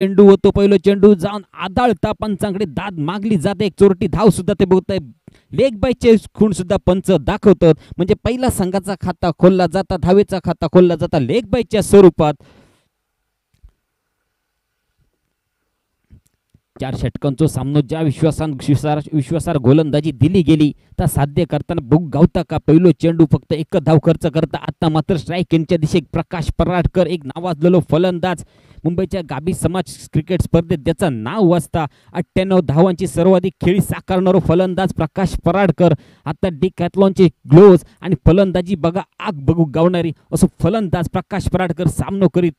चेंडू होतो, पहिलं चेंडू जाऊन आदळता पंचांकडे दाद मागली जाते, एक चोरटी धाव सुद्धा ते बघताय, लेग बायचे खूण सुद्धा पंच दाखवतात. म्हणजे पहिला संघाचा खाता खोलला जाता, धावेचा खाता खोलला जाता लेग बायच्या स्वरूपात. 4 षटकांचा सामना ज्या विश्वासार गोलंदाजी दिली गेली त्या साध्य करताना बुक गावता का. पहिलो चेंडू फक्त एक धाव खर्च करता. आता मात्र स्ट्राईक यांच्या दिशेत प्रकाश पराडकर, एक नावाजलेलो फलंदाज, मुंबईच्या गाबी समाज क्रिकेट स्पर्धेत ज्याचं नाव वाजता 98 धावांची सर्वाधिक खेळी साकारणारा फलंदाज प्रकाश पराडकर. आता डिकॅथलॉनचे ग्लोव्ज आणि फलंदाजी बघा आग बघू गावणारी असं फलंदाज प्रकाश पराडकर सामना करीत.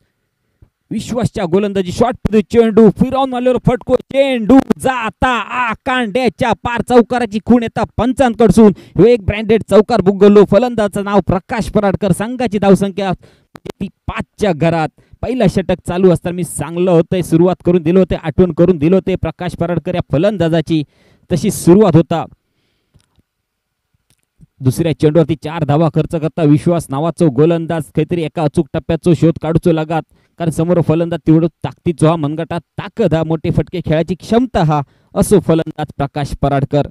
विश्वासच्या गोलंदाजी शॉट चेंडू फिरवून आलेलो फटको, चेंडू जाता आकांड्याच्या पार, चौकाराची खूण येता पंचांकडसून. एक ब्रँडेड चौकार बुगलो. फलंदाजाचं नाव प्रकाश पराडकर. संघाची धावसंख्या ती 5च्या घरात. पहिला षटक चालू असताना मी सांगलं होतं, सुरुवात करून दिलं होते, आठवण करून दिलं होते प्रकाश पराडकर या फलंदाजाची. तशी सुरुवात होता. दुसऱ्या चेंडूवरती 4 धावा खर्च करता विश्वास नावाचा गोलंदाज काहीतरी एका अचूक टप्प्याचा शोध काढूचो लागात. कारण समोर फलंदाज तेवढं ताकदीचो हा, मनगटात ताकद हा, मोठे फटके खेळायची क्षमता हा, असो फलंदाज प्रकाश पराडकर.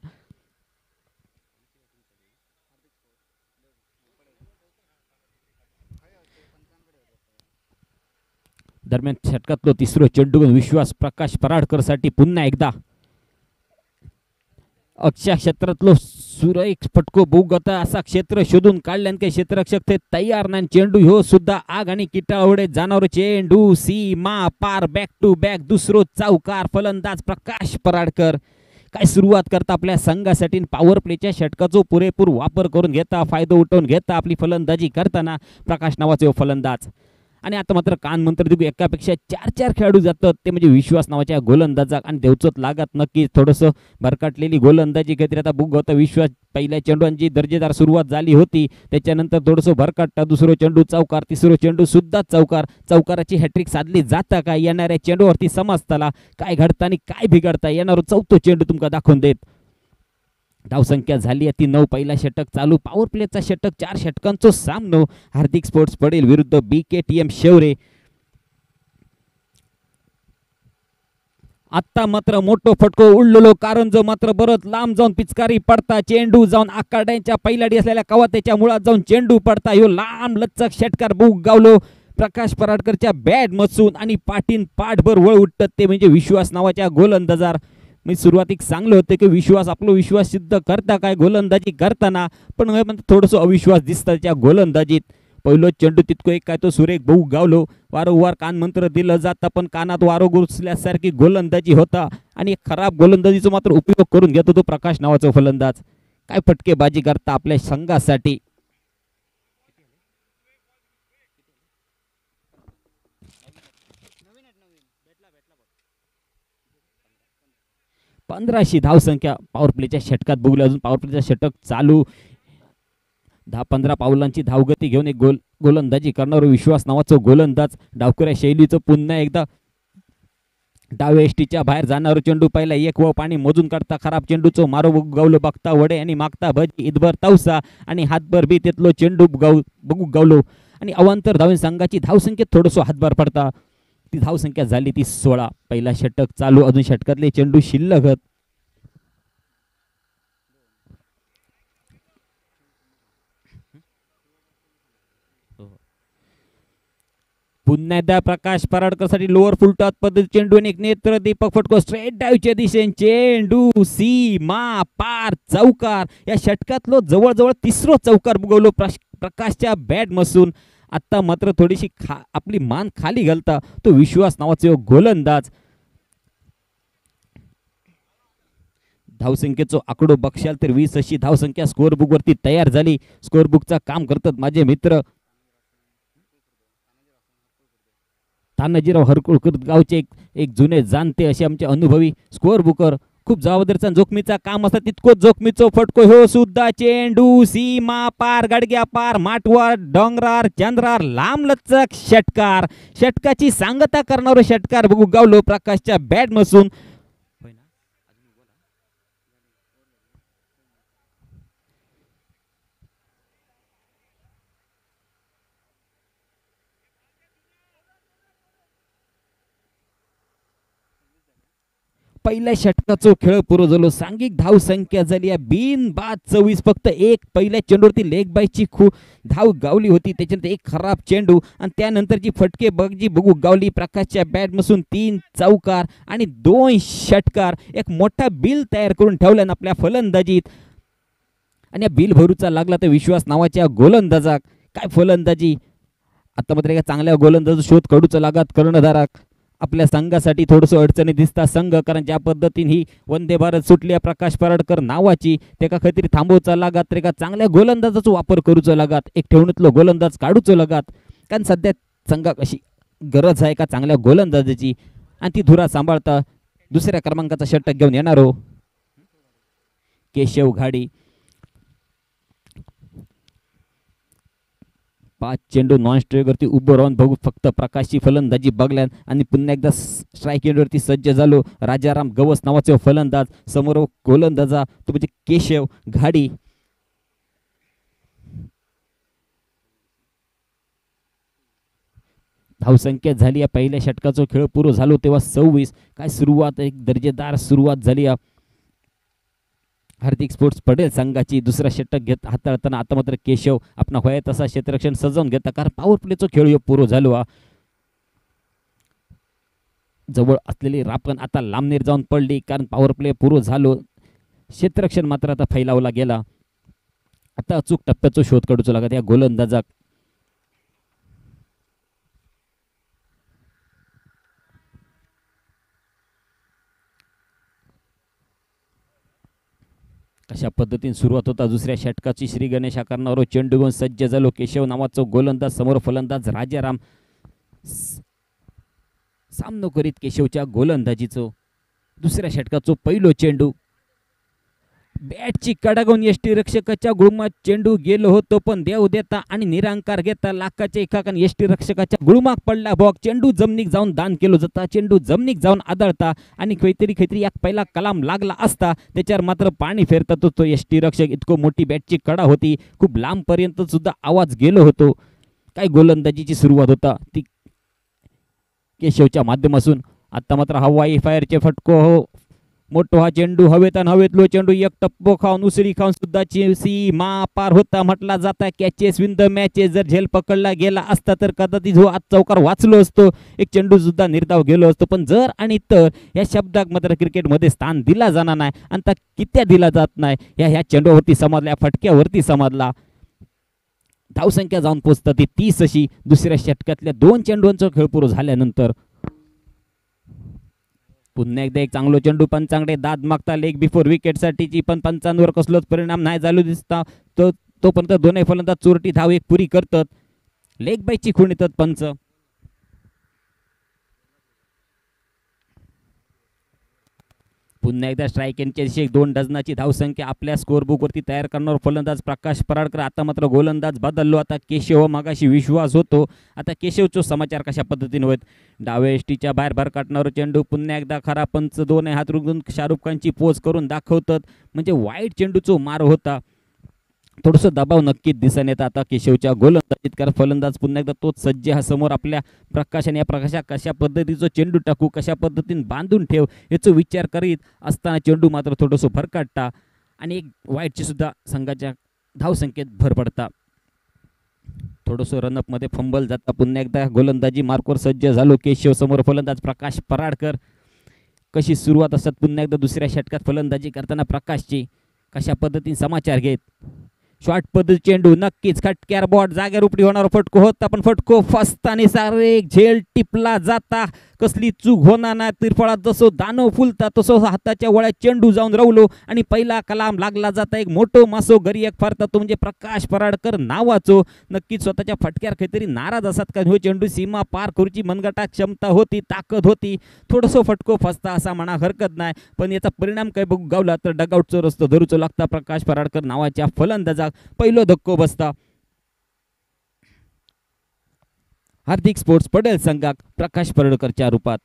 दरम्यान षटकातलो तिसरो चेंडू विश्वास प्रकाश पराडकर साठी पुन्हा एकदा अक्षय क्षेत्रातलो सुरेख फटको बुगता असा क्षेत्र शोधून काढल्यान काही क्षेत्ररक्षक ते तयार नाही. चेंडू ह्यो सुद्धा आग आणि किटावडे जाणार. चेंडू सीमा पार, बॅक टू बॅक दुसरो चौकार. फलंदाज प्रकाश पराडकर काय सुरुवात करता आपल्या संघासाठी. पॉवर प्लेच्या षटकाचा पुरेपूर वापर करून घेता, फायदा उठवून घेता आपली फलंदाजी करताना प्रकाश नावाचे फलंदाज. आणि आता मात्र कान मंत्र देऊ एकापेक्षा 4 खेळाडू जातात ते म्हणजे विश्वास नावाच्या गोलंदाजाक. आणि देवचोत लागत नक्कीच थोडंसं भरकटलेली गोलंदाजी काहीतरी आता बुक होता. विश्वास पहिल्या चेंडूंची दर्जेदार सुरुवात झाली होती, त्याच्यानंतर थोडंसं भरकटता. दुसरो चेंडू चौकार, तिसरो चेंडू सुद्धा चौकार. चौकाराची हॅट्रिक साधली जाता का येणाऱ्या चेंडूवरती समजताला काय घडतं आणि काय बिघडता. येणार चौथो चेंडू तुमका दाखवून देत. धावसंख्या झाली ती 9. पहिला षटक चालू. पॉवर प्लेचा षटक. 4 षटकांचा सामनो. हार्दिक स्पोर्ट्स पडेल विरुद्ध BKTM शेवरे. आता मात्र मोठो फटको उडलेलो कारण जो मात्र परत लांब जाऊन पिचकारी पडता. चेंडू जाऊन आकाड्यांच्या पहिल्याडी असलेल्या कवातेच्या मुळात जाऊन चेंडू पडता. ह्यो लांब लचक षटकार बुक गावलो प्रकाश पराडकरच्या बॅट मसून आणि पाठीन पाठभर वळ उठत ते म्हणजे विश्वास नावाच्या गोलंदाजार. मी सुरुवातीक सांगलं होतं की विश्वास आपला विश्वास सिद्ध करता काय गोलंदाजी करताना, पण थोडंसं अविश्वास दिसतं त्या गोलंदाजीत. पहिलो चेंडू तितको एक काय तो सुरेख बहु गावलो. वारंवार कान मंत्र दिलं जातं पण कानात वारो घुसल्यासारखी गोलंदाजी होता. आणि खराब गोलंदाजीचा मात्र उपयोग करून घेतो तो प्रकाश नावाचा फलंदाज. काय फटकेबाजी करता आपल्या संघासाठी. 15शी धावसंख्या पॉवर प्लेच्या षटकात बघूया. अजून पॉवर प्लेचा षटक चालू. 10-15 पावलांची धावगती घेऊन एक गोलंदाजी करणारा विश्वास नावाचा गोलंदाज. डावखुऱ्या शैलीचं पुन्हा एकदा डाव्या एसटीच्या बाहेर जाणारा चेंडू पहिला एक व पाणी मोजून काढता. खराब चेंडूचो मारो गावलो बघता वडे आणि मागता भजी इदभर तवसा आणि हातभर बी तेतलो चेंडू बघू गावलो. आणि अवांतर धावून संघाची धावसंख्येत थोडंसं हातभार पडता. ती धावसंख्या झाली ती 16. पहिला षटक चालू. अजून षटकातले चेंडू शिल्लक. पुन्हा एकदा प्रकाश पराडकर साठी लोअर फुलटॉस पद्धती चेंडू आणि एक नेत्र दीपक फटको स्ट्रेट डावीच्या दिशेने. चेंडू सीमा पार चौकार. या षटकातलो जवळजवळ तिसरो चौकार बुगवलो प्रकाशच्या बॅट मसून. आता मात्र थोडीशी आपली मान खाली घालता तो विश्वास नावाचा गोलंदाज. धावसंख्येचा आकडो बघशाल तर 20 अशी धावसंख्या स्कोअर बुक वरती तयार झाली. स्कोअर बुकचा काम करतात माझे मित्र तानाजीराव हरकुळकर गावचे एक जुने जाणते असे आमचे अनुभवी स्कोअर बुकर. खूप जबाबदारीचा जोखमीचा काम असतात तितकोच जोखमीचो फटको हो सुद्धा. चेंडू सीमा पार गडग्या पार माटवर डोंगरार चंद्रार लांब लचक षटकार. षटकाची सांगता करणारा षटकार बघू गावलो प्रकाशच्या बॅट मसून. पहिल्या षटकाचा खेळ पुरो झालो. सांघिक धाव संख्या झाली बिन बाद 24. फक्त एक पहिल्या चेंडूवरती लेग बायची धाव गावली होती. त्याच्यानंतर एक खराब चेंडू आणि त्यानंतरची फटके बघू गावली. प्रकाशच्या बॅटमधून 3 चौकार आणि 2 षटकार. एक मोठा बिल तयार करून ठेवलं आपल्या फलंदाजीत आणि या बिल भरूचा लागला तर विश्वास नावाच्या गोलंदाजा. काय फलंदाजी आता मात्र एका चांगल्या गोलंदाज शोध काढूचा लागत कर्णधाराक. आपल्या संघासाठी थोडंसं अडचणी दिसता संघ, कारण ज्या पद्धतीने ही वंदे भारत सुटली प्रकाश पराडकर नावाची त्याका खैतरी थांबवचा लागत तर एका चांगल्या गोलंदाजाचा वापर करूचा लागत. एक ठेवणीतलो गोलंदाज काढूचो लागत, कारण सध्या संघाक अशी गरज आहे का चांगल्या गोलंदाजाची आणि ती धुरा सांभाळता दुसऱ्या क्रमांकाचा षटक घेऊन येणार हो केशव घाडी. 5 चेंडू नॉन स्ट्राईकवरती उभं राहून बघू फक्त प्रकाशची फलंदाजी बघल्या आणि पुन्हा एकदा स्ट्राईक एंडवरती सज्ज झालो. राजाराम गवस नावाचे फलंदाज, समोर गोलंदाजा तो म्हणजे केशव घाडी. धावसंख्या झाली या पहिल्या षटकाचा खेळ पुरो झालो तेव्हा 26. काय सुरुवात, एक दर्जेदार सुरुवात झाली. हार्दिक स्पोर्ट्स पडेल संघाची दुसरा षटक घेत हाताळताना आता मात्र केशव आपला होय तसा क्षेत्ररक्षण सजवून घेता, कारण पॉवर प्लेचा खेळ पुरो झालो. जवळ असलेली रापण आता लांबनेर जाऊन पडली, कारण पॉवर प्ले पुरो झालो. क्षेत्ररक्षण मात्र आता फैलावला गेला. आता अचूक टप्प्याचा शोध काढूचा लागत या गोलंदाजाक. अशा पद्धतीने सुरुवात होता दुसऱ्या षटकाची. श्री गणेश आकारणारो चेंडू घेऊन सज्ज झालो केशव नावाचा गोलंदाज, समोर फलंदाज राजाराम. सामनो करीत केशवच्या गोलंदाजीचो दुसऱ्या षटकाचो पहिलो चेंडू बॅटची कडागून यष्टीरक्षकाच्या गुळमात चेंडू गेलो होतो, पण देव देता आणि निरांकार घेता लाखाच्या एकाकन यष्टीरक्षकाच्या गुळमाक पडला. बॉक चेंडू जमनीक जाऊन दान केलो जाता. चेंडू जमनीक जाऊन आदळता आणि खैतरी एक पहिला कलाम लागला असता त्याच्यावर मात्र पाणी फेरतात तो यष्टीरक्षक. इतको मोठी बॅटची कडा होती, खूप लांब पर्यंत सुद्धा आवाज गेलो होतो. काय गोलंदाजीची सुरुवात होता ती केशवच्या माध्यमातून. आता मात्र हवाई फायरचे फटको हो मोठो हा चेंडू हवेत आणि हवेतलो चेंडू एक टप्पो खाऊन उसळी खाऊन सुद्धा सीमा पार होता म्हटला जाता. Catches win the matches. जर झेल पकडला गेला असता तर कदाचित जो आज चौकार वाचलो असतो, एक चेंडू सुद्धा निर्धाव गेलो असतो. पण जर आणि तर या शब्दाक मात्र क्रिकेटमध्ये स्थान दिला जाणार नाही आणि त्या कित्या दिला जात नाही. ह्या चेंडूवरती समाजला, फटक्यावरती समाजला. धावसंख्या जाऊन पोचतात ती 30 अशी दुसऱ्या षटकातल्या 2 चेंडूंचा खेळ पुरो झाल्यानंतर. पुन्हा एकदा एक चांगलो चेंडू पंचांकडे दाद मागता लेग बिफोर विकेट साठीची, पण पंचांवर कसलोच परिणाम नाही झालो दिसता. तोपर्यंत दोन्ही फलंदाज चोरटी धाव एक पुरी करतात. लेग बायची खूण येतात पंच. पुन्हा एकदा स्ट्राईक यांच्याशी 2 डझनाची धावसंख्या आपल्या स्कोअरबुक वरती तयार करणार फलंदाज प्रकाश पराडकर. आता मात्र गोलंदाज बदललो. आता केशव मागाशी विश्वास होतो. आता केशवचो समाचार कशा पद्धतीने होत. डाव्या एसटीच्या बाहेर भर काढणारा चेंडू पुन्हा एकदा खरा पंच दोन्ही हात रुगून शाहरुख खानची पोच करून दाखवतात. म्हणजे वाईट चेंडूचो मार होता. थोडंसं दबाव नक्कीच दिसून येतं आता केशवच्या गोलंदाजीत, कारण फलंदाज पुन्हा एकदा तोच सज्ज हा समोर आपल्या प्रकाशाने. या प्रकाशा कशा पद्धतीचं चेंडू टाकू, कशा पद्धतीने बांधून ठेव याचा विचार करीत असताना चेंडू मात्र थोडंसं भरकाटता आणि एक वाईटची सुद्धा संघाच्या धावसंख्येत भर पडता. थोडंसं रनअप मध्ये फंबल जाता. पुन्हा एकदा गोलंदाजी मार्कवर सज्ज झालो केशव, समोर फलंदाज प्रकाश पराडकर. कशी सुरुवात असतात पुन्हा एकदा दुसऱ्या षटकात फलंदाजी करताना प्रकाशची. कशा पद्धतीने समाचार घेत. शॉर्ट पद्धती चेंडू नक्कीच खटक्यार बॉट जागेवर उपडी होणार फटको होता, पण फटको फसताना सारे झेल टिपला जाता. कसली चूक होणार नाही. तिरफळात जसं दानव फुलता तसं हाताच्या वळ्यात चेंडू जाऊन रवलो आणि पहिला कलाम लागला जाता. एक मोठो मासो घरी एक फारता तो म्हणजे प्रकाश पराडकर नावाचो. नक्कीच स्वतःच्या फटक्यावर काहीतरी नाराज असतात, कारण हो चेंडू सीमा पार करूची मनगटात क्षमता होती, ताकद होती. थोडंसं फटको फसता असा म्हणा हरकत नाही, पण याचा परिणाम काय बघू गावला तर डगआउटचं रस्तो धरूचो लागता. प्रकाश पराडकर नावाच्या फलंदाजा पहिलो धक्को बसता. हार्दिक स्पोर्ट्स पडेल संघाक प्रकाश पराडकरच्या रूपात.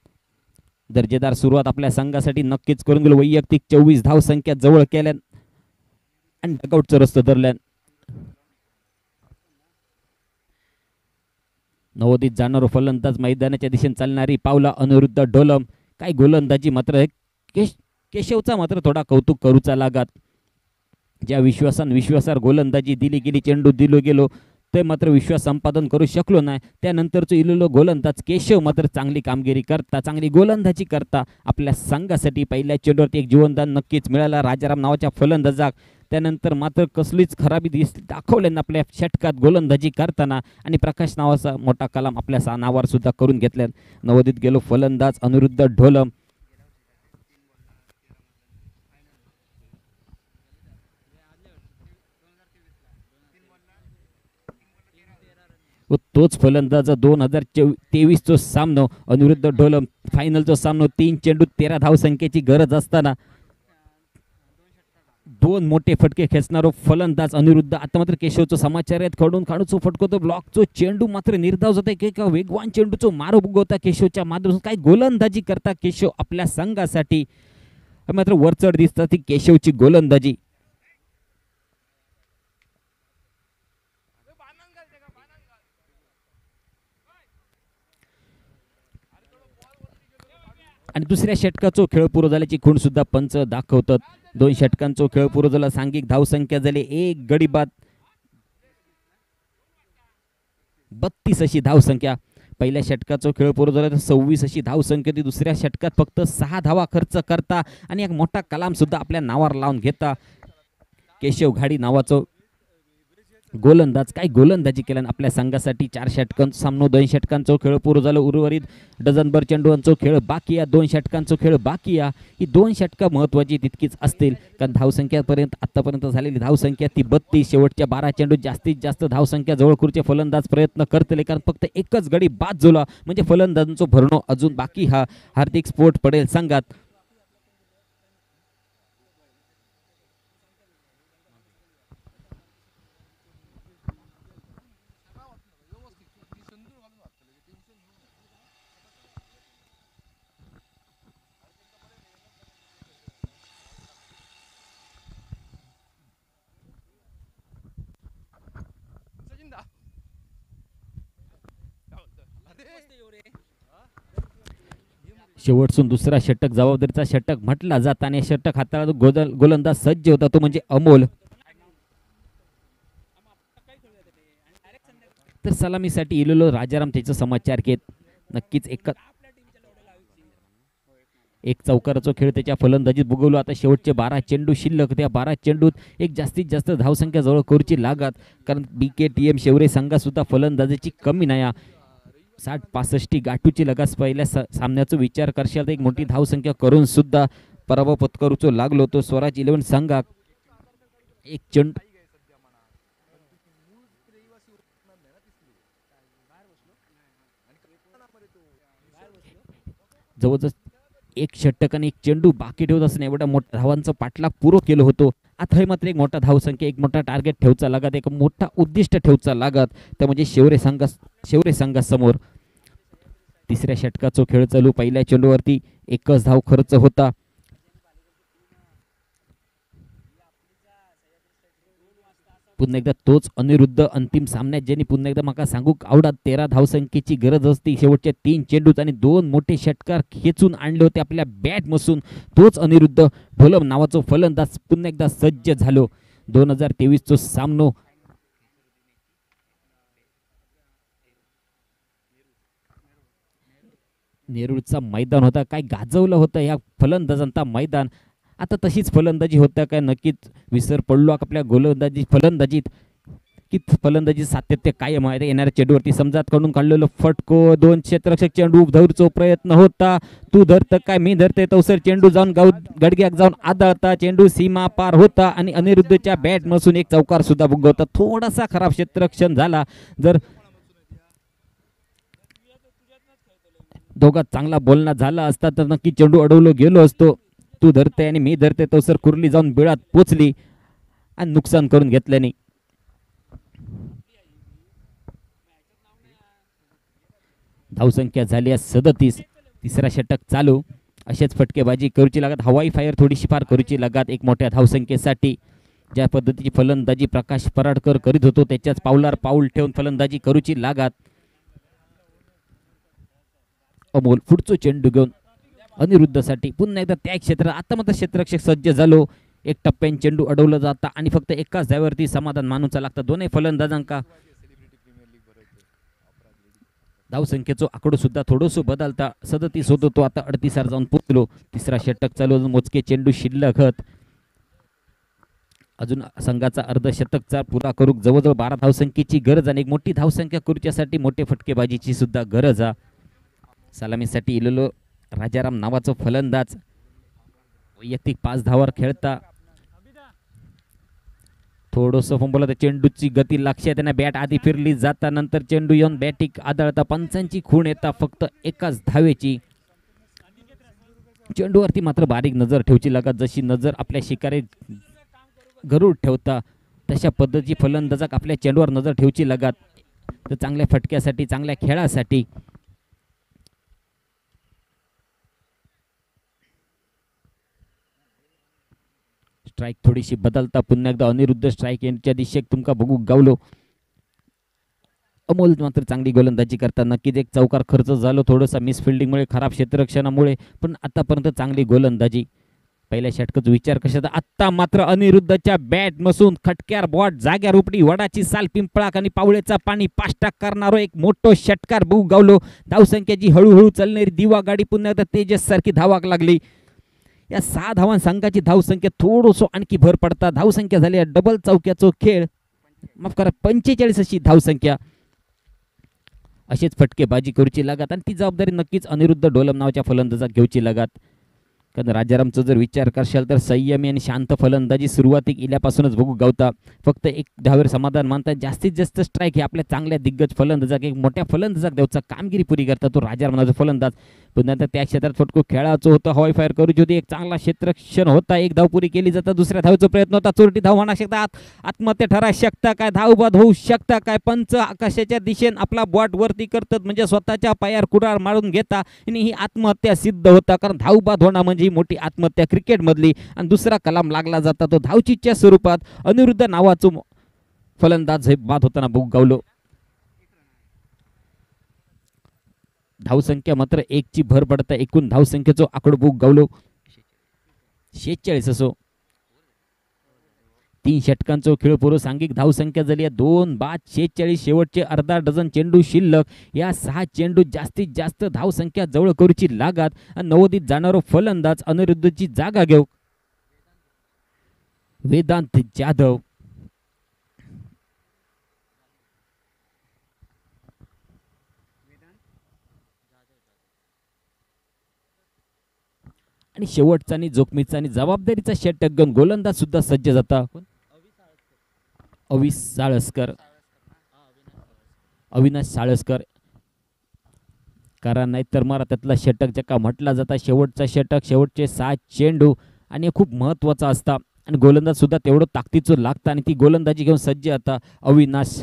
दर्जेदार सुरुवात आपल्या संघासाठी नक्कीच करून गेलो. वैयक्तिक 24 धाव संख्या जवळ केल्या आणि डगआउटचं रस्तो धरल्या. नवोदित जाणारो फलंदाज मैदानाच्या दिशेने चालणारी पावला अनिरुद्ध डोलम. काय गोलंदाजी मात्र केशवचा मात्र थोडा कौतुक करूचा लागत. ज्या विश्वासार गोलंदाजी दिली गेली, चेंडू दिलो गेलो, ते मात्र विश्वास संपादन करू शकलो नाही. त्यानंतरचं इलेलो गोलंदाज केशव मात्र चांगली कामगिरी करता, चांगली गोलंदाजी करता आपल्या संघासाठी पहिल्या चेंडूवरती एक जीवनदान नक्कीच मिळाला राजाराम नावाच्या फलंदाजाक. त्यानंतर मात्र कसलीच खराबी दाखवल्यानं आपल्या षटकात गोलंदाजी करताना, आणि प्रकाश नावाचा मोठा कलाम आपल्या नावावर सुद्धा करून घेतल्या. नवोदित गेलो फलंदाज अनिरुद्ध ढोलम. व तोच फलंदाज 2023 सामनो अनिरुद्ध ढोलम फायनलचा सामनो 3 चेंडू 13 धावसंख्येची गरज असताना 2 मोठे फटके खेचणारो फलंदाज अनिरुद्ध. आता मात्र केशवचं समाचार आहेत, कडून काढूचो फटको ब्लॉकचो चेंडू मात्र निर्धाव जाते की वेगवान चेंडूचो मारो बुगवता केशवच्या माध्यमातून. काय गोलंदाजी करता केशव आपल्या संघासाठी, मात्र वरचढ दिसतात ती केशवची गोलंदाजी. आणि दुसऱ्या षटकाचो खेळ पुरो झाल्याची खूण सुद्धा पंच दाखवतात. 2 षटकांचो खेळ पुरो झाला, सांघिक धावसंख्या झाली 1 गडी बाद 32 अशी धावसंख्या. पहिल्या षटकाचो खेळ पुरो झाला तर 26 अशी धावसंख्या. ती दुसऱ्या षटकात फक्त 6 धावा खर्च करता आणि एक मोठा कलाम सुद्धा आपल्या नावावर लावून घेता. केशव घाडी नावाचं गोलंदाज काय गोलंदाजी केला आपल्या संघासाठी. 4 षटकांचा सामनो, 2 षटकांचा खेळ पुरो झाला. उर्वरित डझनभर चेंडूंचा खेळ बाकी या, 2 षटकांचा खेळ बाकी या. ही 2 षटका महत्वाची तितकीच असतील, कारण धावसंख्यापर्यंत आतापर्यंत झालेली धावसंख्या ती 32. शेवटच्या 12 चेंडू जास्तीत जास्त धावसंख्या जवळकूरचे फलंदाज प्रयत्न करतले, कारण फक्त एकच गडी बाद झाला म्हणजे फलंदाजांचं भरणं अजून बाकी. हा हार्दिक स्फोट पडेल संघात. शेवटसून दुसरा षटक जबाबदारीचा षटक म्हटला जात, आणि षटक हाताळा गोलंदाज सज्ज होता तो म्हणजे अमोल. तर सलामीसाठी इलेलो राजाराम त्याचा समाचार घेत. नक्कीच एक चौकाराचा खेळ त्याच्या फलंदाजीत बुगवलो. आता शेवटचे 12 चेंडू शिल्लक, त्या 12 चेंडूत एक जास्तीत जास्त धावसंख्या जवळ करूची लागत, कारण BKTM शेवरे संघा सुद्धा फलंदाजीची कमी नाही. 60-65 गाठूची लगास पहिल्या सामन्याचा विचार करशाल तर एक मोठी धावसंख्या करून सुद्धा पराभव पत्करूचो लागलो तो स्वराज 11 संघाक. एक चेंडू जवळजवळ 1 षटक आणि 1 चेंडू बाकी ठेवत असताना एवढा मोठा धावांचा पाठलाग पुरो केलं होतं. आता हे मात्र एक मोठा धावसंख्या, एक मोठा टार्गेट ठेवचा लागत, एक मोठा उद्दिष्ट ठेवचा लागत, ते म्हणजे शेवरे संघासमोर. तिसऱ्या षटकाचा खेळ चालू. पहिल्या चेंडूवरती एकच धाव खर्च होता. पुन्हा एकदा तोच अनिरुद्ध अंतिम सामन्यात ज्यांनी पुन्हा एकदा माका सांगू आवडत 13 धावसंख्येची गरज असती. शेवटच्या 3 चेंडूत आणि 2 मोठे षटकार खेचून आणले होते आपल्या बॅट मसून. तोच अनिरुद्ध ढोलम नावाचा फलंदाज पुन्हा एकदा सज्ज झालो. 2023 सामनो नेरूळचा मैदान होता. काय गाजवलं होतं या फलंदाजांचा मैदान. आता तशीच फलंदाजी होता काय नक्कीच विसर पडलो आपल्या फलंदाजीत की फलंदाजी सातत्य कायम आहे. येणाऱ्या चेंडूवरती समजात कडून काढलेलो फटको, 2 क्षेत्ररक्षक चेंडू धरचो प्रयत्न होता. तू धरत काय मी धरते तवसर चेंडू जाऊन गडग्याक जाऊन आदळता, चेंडू सीमा पार होता आणि अनिरुद्धच्या बॅट मसून एक चौकार सुद्धा बुगवता. थोडासा खराब क्षेत्ररक्षण झाला. जर दोघात चांगला बोलणं झाला असता तर नक्की चेंडू अडवलो गेलो असतो. तू धरते आणि मी धरते तवसर कुर्ली जाऊन बिळात पोचली आणि नुकसान करून घेतल्याने. धावसंख्या झाली 37. तिसरा षटक चालू. असेच फटकेबाजी करूची लागत, हवाई फायर थोडीशी फार करूची लागत एक मोठ्या धावसंख्येसाठी. ज्या पद्धतीची फलंदाजी प्रकाश पराडकर करीत होतो त्याच्याच पावलावर पाऊल ठेवून फलंदाजी करूची लागत. अमोल पुढचो चेंडू घेऊन अनिरुद्धसाठी पुन्हा एकदा त्या क्षेत्रात आता मात्र क्षेत्ररक्षक सज्ज झालो. एक टप्प्याने चेंडू अडवला जाता आणि फक्त एकाच धावेवरती समाधान मानूचा लागता. दोन्ही फलंदाजांका धावसंख्येचो आकडो सुद्धा थोडंसं बदलता. 37 होतो तो आता 38 जाऊन पोचलो. तिसरा षटक चालू, मोजके चेंडू शिल्लक अजून संघाचा अर्धशतकचा पुरा करूक जवळजवळ 12 धावसंख्येची गरज आणि एक मोठी धावसंख्या करूच्यासाठी मोठे फटकेबाजीची सुद्धा गरज आहे. सलामीसाठी इलेलो राजाराम नावाचा फलंदाज वैयक्तिक 5 धावावर खेळता. थोडंसं फंबल तर चेंडूची गती लक्षात त्यांना बॅट आधी फिरली जाता. नंतर चेंडू येऊन बॅटिक आदळता. पंचांची खूण येता फक्त एकाच धावेची. चेंडूवरती मात्र बारीक नजर ठेवची लागत. जशी नजर आपल्या शिकारे गरुड ठेवता तशा पद्धतीची फलंदाजाक आपल्या चेंडूवर नजर ठेवची लागत. तर चांगल्या फटक्यासाठी चांगल्या खेळासाठी स्ट्राईक थोडीशी बदलता. पुन्हा एकदा अनिरुद्ध स्ट्राईक यांच्या दिशेक तुमका बघू गावलो. अमोल मात्र चांगली गोलंदाजी करता. नक्कीच एक चौकार खर्च झालो थोडासा मिसफिल्डिंगमुळे, खराब क्षेत्ररक्षणामुळे, पण आतापर्यंत चांगली गोलंदाजी. पहिल्या षटकाचा विचार कशाचा. आत्ता मात्र अनिरुद्धच्या बॅट मसून खटक्यार बॉट जाग्यार उपडी. वडाची साल पिंपळाक आणि पावळेचा पाणी पाष्टाक करणारो एक मोठो षटकार बघू गावलो. धावसंख्येची हळूहळू चालणारी दिवा गाडी पुन्हा एकदा तेजस सारखी धावाक लागली. या 6 धावां संघाची धावसंख्या थोडंसं आणखी भर पडता. धावसंख्या झाली डबल चौक्याचो खेळ, माफ करा 45 अशी धावसंख्या. असेच फटकेबाजी करूची लागत आणि ती जबाबदारी नक्कीच अनिरुद्ध डोलम नावाच्या फलंदाजाक घेऊची लागत. कारण राजारामचा जर विचार करशाल तर संयमी आणि शांत फलंदाजी सुरुवातीक इल्यापासूनच बघू गावता. फक्त एक धावेवर समाधान मानता. जास्तीत जास्त स्ट्राईक हे आपल्या चांगल्या दिग्गज फलंदाजाक, एक मोठ्या फलंदाजाक द्यायचा कामगिरी पुरी करता तो राजाराम नावाचा फलंदाज. पुन्हा त्या क्षेत्रात फटको खेळाचं होतं. हवाई फायर करूची होती. एक चांगला क्षेत्ररक्षण होता. एक धाव पुरी केली जाता. दुसऱ्या धावेचा प्रयत्न होता. चोरटी धाव होणार शकता. आत्महत्या ठरा शकता काय, धावबाद होऊ शकता काय. पंच आकाशाच्या दिशेने आपला बॉट वरती करतात म्हणजे स्वतःच्या पायावर कुडाळ मारून घेता आणि ही आत्महत्या सिद्ध होता. कारण धावबाद होणं म्हणजे ही मोठी आत्महत्या क्रिकेट मधली. आणि दुसरा कलाम लागला जाता तो धावचीच्या स्वरूपात. अनिरुद्ध नावाचो फलंदाज हे बाद होताना बघू गावलो. धावसंख्या मात्र 1 ची भर पडता. एकूण धावसंख्येचो आकडो बघू गावलो 46 असो. 3 षटकांचो खेळ पुरो. सांघिक धावसंख्या झाली 2 बाद 46. शेवटचे अर्धा डझन चेंडू शिल्लक. या 6 चेंडू जास्तीत जास्त धावसंख्या जवळ करूची लागत. नवोदित जाणारो फलंदाज अनिरुद्धची जागा घेऊ वेदांत जाधव. आणि शेवटचा आणि जोखमीचा आणि जबाबदारीचा षटक घेऊन गोलंदाज सुद्धा सज्ज जाता. अविनाश साळसकर कारण नाहीतर मारा त्यातला षटक ज्याका म्हटला जाता. शेवटचा षटक, शेवटचे 7 चेंडू आणि खूप महत्वाचा असता. आणि गोलंदाज सुद्धा तेवढं ताकदीचं लागतं आणि ती गोलंदाजी घेऊन सज्ज आता अविनाश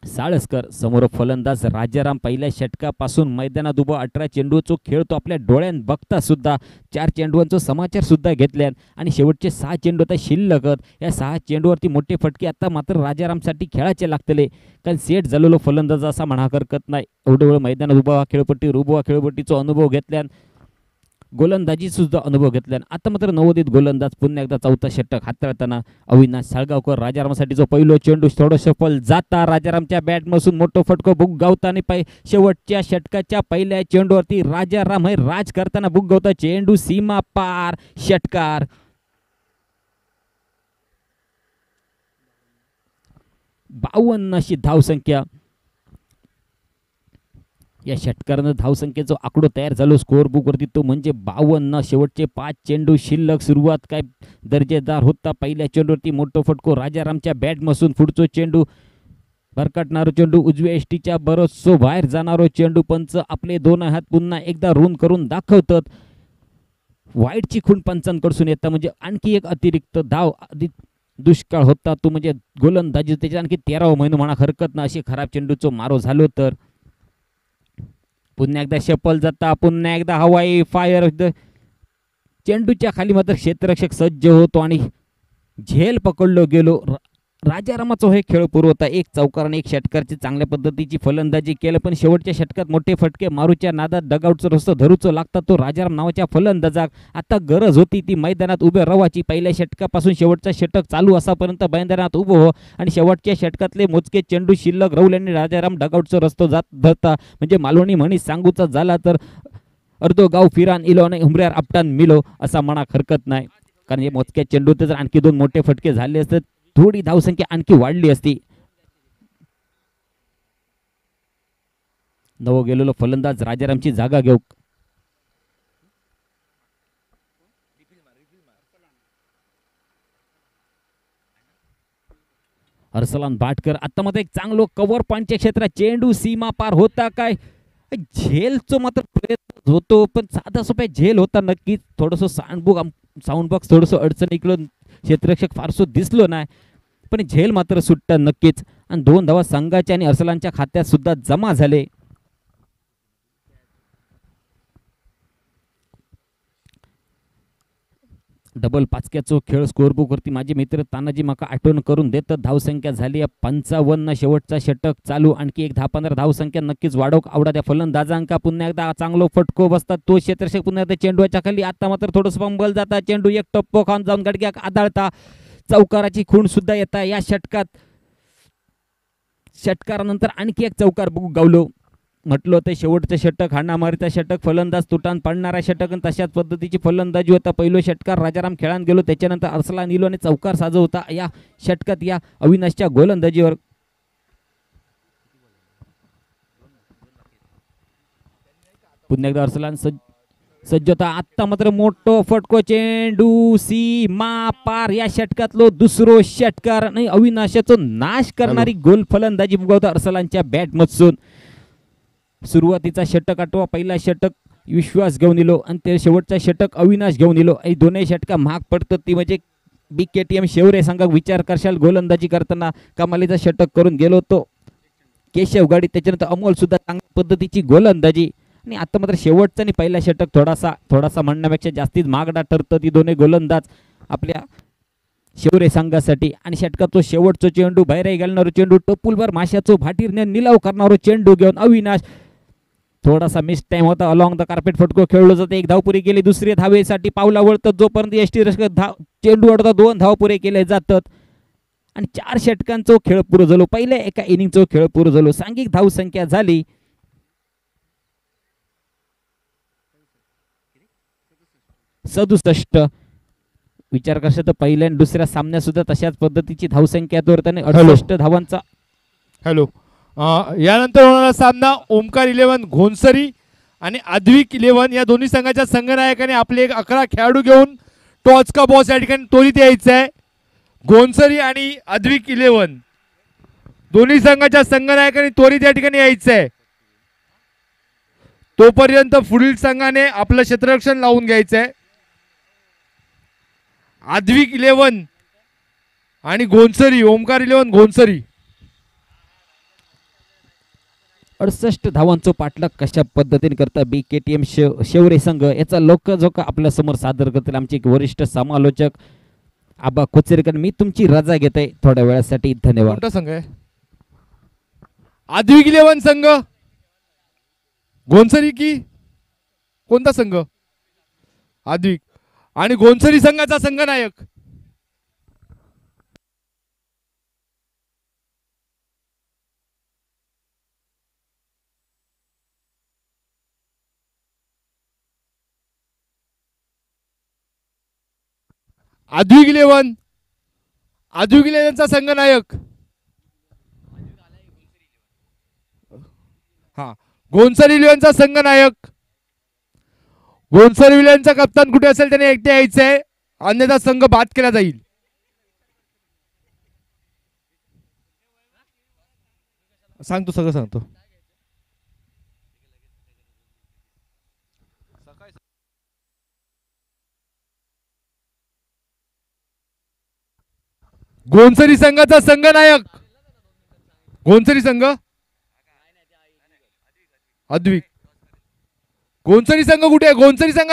साळसकर. समोर फलंदाज राजाराम. पहिल्या षटकापासून मैदानात उभा 18 चेंडूचो खेळ तो आपल्या डोळ्यात बघता सुद्धा 4 चेंडूंचा समाचार सुद्धा घेतल्यात आणि शेवटचे 6 चेंडू आता शिल्लकत. या 6 चेंडूवरती मोठे फटके आता मात्र राजारामसाठी खेळाचे लागतले. कारण सेट झालेलो फलंदाज असा म्हणा हरकत नाही. एवढं वेळ मैदानात उभा खेळपट्टीवर उभा खेळपट्टीचा अनुभव घेतल्यान, गोलंदाजी सुद्धा अनुभव घेतल्यान. आता मात्र नवोदित गोलंदाज पुन्हा एकदा चौथा षटक हाताळताना अविनाश साळगावकर. राजारामसाठी जो पहिलो चेंडू थोडं सफल जाता. राजारामच्या बॅटमधून मोठं फटको बुक गावता आणि शेवटच्या षटकाच्या पहिल्या चेंडूवरती राजाराम हे राज करताना बुक गावता. चेंडू सीमा पार, षटकार. 52 अशी धावसंख्या. या षटकारानं धावसंख्येचा आकडो तयार झालो स्कोअर बुक वरती तो म्हणजे 52. शेवटचे 5 चेंडू शिल्लक. सुरुवात काय दर्जेदार होता. पहिल्या चेंडूवरती मोठो फटको राजारामच्या बॅटमधून. पुढचो चेंडू भरकटणारो चेंडू उजव्या एष्टीच्या बरोचसो बाहेर जाणारो चेंडू. पंच आपले 2 हात पुन्हा एकदा रून करून दाखवतात. वाईटची खूण पंचांकडून येतं म्हणजे आणखी एक अतिरिक्त धाव. दुष्काळ होता तो म्हणजे गोलंदाजी त्याच्या आणखी 13वा महिना म्हणा हरकत ना. अशी खराब चेंडूचो मारो झालो तर पुन्हा एकदा शपल जाता. पुन्हा एकदा हवाई फायर. चेंडूच्या खाली मात्र क्षेत्ररक्षक सज्ज होतो आणि झेल पकडलो गेलो. राजारामाचा हे खेळ पुरवता एक चौकार आणि एक षटकारची चांगल्या पद्धतीची फलंदाजी केलं, पण शेवटच्या षटकात मोठे फटके मारूच्या नादात डगआउटचं रस्तं धरूचं लागतात तो राजाराम नावाच्या फलंदाजाक. आता गरज होती ती मैदानात उभे रवाची. पहिल्या षटकापासून शेवटचा षटक चालू असापर्यंत मैदानात उभं हो आणि शेवटच्या षटकातले मोजके चेंडू शिल्लक राहुल यांनी राजाराम डगआउटचं रस्तो जात धरता. म्हणजे मालवणी म्हणी सांगूचा झाला तर अर्धो गाव फिरान इलो आणि उमऱ्यार आपटान मिलो असा म्हणा हरकत नाही. कारण हे मोजक्या चेंडूत जर आणखी 2 मोठे फटके झाले असते थोडी धावसंख्या आणखी वाढली असती. नवो गेलेलो फलंदाज राजारामची जागा घेऊ. अर्सलान बाटकर आता मध्ये एक चांगलो कव्हर पॉइंटच्या क्षेत्रात चेंडू सीमा पार होता काय झेलचो मात्र प्रयत्न होतो, पण साधा सोपा झेल होता नक्कीच. थोडंसं साऊंड बॉक्स थोडंसं अडचण इकडं क्षेत्ररक्षक फारसं दिसलो नाही, पण झेल मात्र सुट्टा नक्कीच. आणि 2 धावा संघाच्या आणि अर्सलानच्या खात्यात सुद्धा जमा झाले. डबल पाचक्याचो खेळ स्कोअरबुक वरती माझे मित्र तानाजी माका आठवण करून देतात. धावसंख्या झाली 55. शेवटचा षटक चालू. आणखी एक 10-15 धावसंख्या नक्कीच वाढवक आवडा त्या फलंदाजांका. पुन्हा एकदा चांगलो फटको बसतात तो क्षेत्ररक्षक पुन्हा एकदा चेंडूच्या खाली. आता मात्र थोडंसं पंबल जाता चेंडू एक टप्पो खाऊन जाऊन गडक्याक आदळता. चौकाराची खूण सुद्धा येता या षटकात. षटकारानंतर आणखी एक चौकार बघू गावलो. म्हटलं होतं शेवटचं षटक हाणामारीचा षटक फलंदाज तुटान पडणारा षटक आणि तशाच पद्धतीची फलंदाजी होता. पहिलो षटकार राजाराम खेळान गेलो, त्याच्यानंतर अर्सलान इलो आणि चौकार साजो होता या षटकात या अविनाशच्या गोलंदाजीवर. पुन्हा एकदा अर्सलान सज्ज होता. आत्ता मात्र मोठो फटको चेंडू सीमा पार या षटकातलो दुसरो षटकार आणि अविनाशाचा नाश करणारी गोल फलंदाजी बघवता अर्सलानच्या बॅट मधून. सुरुवातीचा षटक आठवा, पहिला षटक विश्वास घेऊन इलो आणि ते शेवटचा षटक अविनाश घेऊन इलो. आणि दोन्ही षटका महाग पडतात ती म्हणजे BKTM शेवरे संघाक विचार करशाल गोलंदाजी करताना कमालीचा षटक करून गेलो तो केशव गाडी. त्याच्यानंतर अमोल सुद्धा चांगल्या पद्धतीची गोलंदाजी. आणि आता मात्र शेवटचा आणि पहिला षटक थोडासा म्हणण्यापेक्षा जास्तीच महागडा ठरतं ती दोन्ही गोलंदाज आपल्या शेवरे संघासाठी. आणि षटकात तो शेवटचा चेंडू बाहेर घालणारो चेंडू टपूलवर माशाचो भाटीरने निलाव करणारो चेंडू घेऊन अविनाश. थोडासा मिस टाइम होता. अलॉंग द कार्पेट फटको खेळलो जाते. 1 धाव पुरे केली. दुसरी धावेसाठी पावला वळतात जोपर्यंत एसटी रक्षक चेंडू अडता 2 धाव पुरे केले जातात. आणि 4 षटकांचो खेळ पुरो झालो. पहिल्या एका इनिंगचो खेळ पुरो झालो. सांघिक धाव संख्या झाली 67. विचार करशा तर पहिल्या आणि दुसऱ्या सामन्यात सुद्धा तशाच पद्धतीची धावसंख्या त्याने 68 धावांचा. हॅलो, यानंतर होणारा सामना ओमकार 11 घोणसरी आणि आद्विक 11 या दोन्ही संघाच्या संघनायकाने आपले 11 खेळाडू घेऊन टॉस का बॉस या ठिकाणी त्वरित यायचं आहे. घोणसरी आणि आद्विक 11 दोन्ही संघाच्या संघनायकाने त्वरित या ठिकाणी यायचं आहे. तोपर्यंत पुढील संघाने आपलं क्षेत्ररक्षण लावून घ्यायचं आहे. आद्विक 11 आणि घोणसरी, ओमकार 11 घोणसरी. 68 धावांचं पाठलाग कशा पद्धतीने करता BKTM शेवरे संघ याचा लोकजोका आपल्या समोर सादर करतील आमचे एक वरिष्ठ समालोचक आबा कोचरेकर. मी तुमची रजा घेते थोड्या वेळासाठी. धन्यवाद. कोणता संघ आहे? आद्विक 11 संघ, घोणसरी की कोणता संघ? आद्विक आणि घोणसरी संघाचा संघनायक आद्विक 11. आद्विक 11चा संघनायक हा घोणसरी 11चा संघनायक. घोणसरी 11चा कप्तान कुठे असेल त्याने एकटे यायचं आहे, अन्यथा संघ बाद केला जाईल. सांगतो सगळं सांगतो. घोणसरी संघाचा संघनायक घोणसरी संघ आद्विक. घोणसरी संघ कुठे आहे? घोणसरी संघ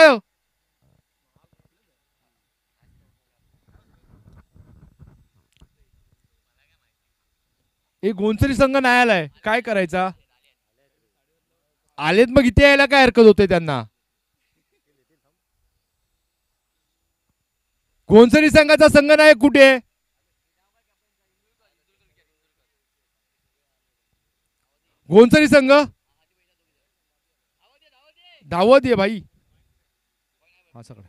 एक गोंसरी संघ नाही आलाय, काय करायचा? आलेत मग इथे यायला काय हरकत होते त्यांना? गोंसरी संघाचा संघनायक कुठे आहे? गोंसरी संघ धावत ये भाई. हा सगळं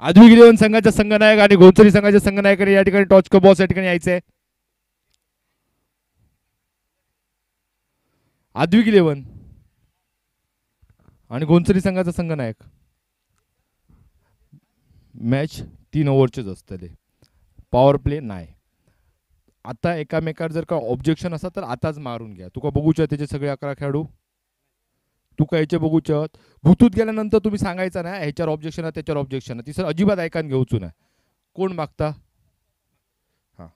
आधुनिक इलेव्हन संघाचा संघनायक आणि गोंसरी संघाच्या संघनायकाने या ठिकाणी टॉच का बॉस या ठिकाणी यायचंय. आधुनिक इलेव्हन आणि गोंसरी संघाचा संघनायक. मॅच 3 ओव्हरचेच असतले, पॉवर प्ले नाही. आता एकामेकार जर का ऑब्जेक्शन असतात तर आताच मारून घ्या. तुका बघूच्या त्याचे सगळे 11 खेळाडू तुका ह्याचे बघूच्यात. भूतूत गेल्यानंतर तुम्ही सांगायचं ना ह्याच्यावर ऑब्जेक्शन आहे त्याच्यावर ऑब्जेक्शन आहे, ती सर अजिबात ऐकान घेऊचू नाही. कोण मागता? हा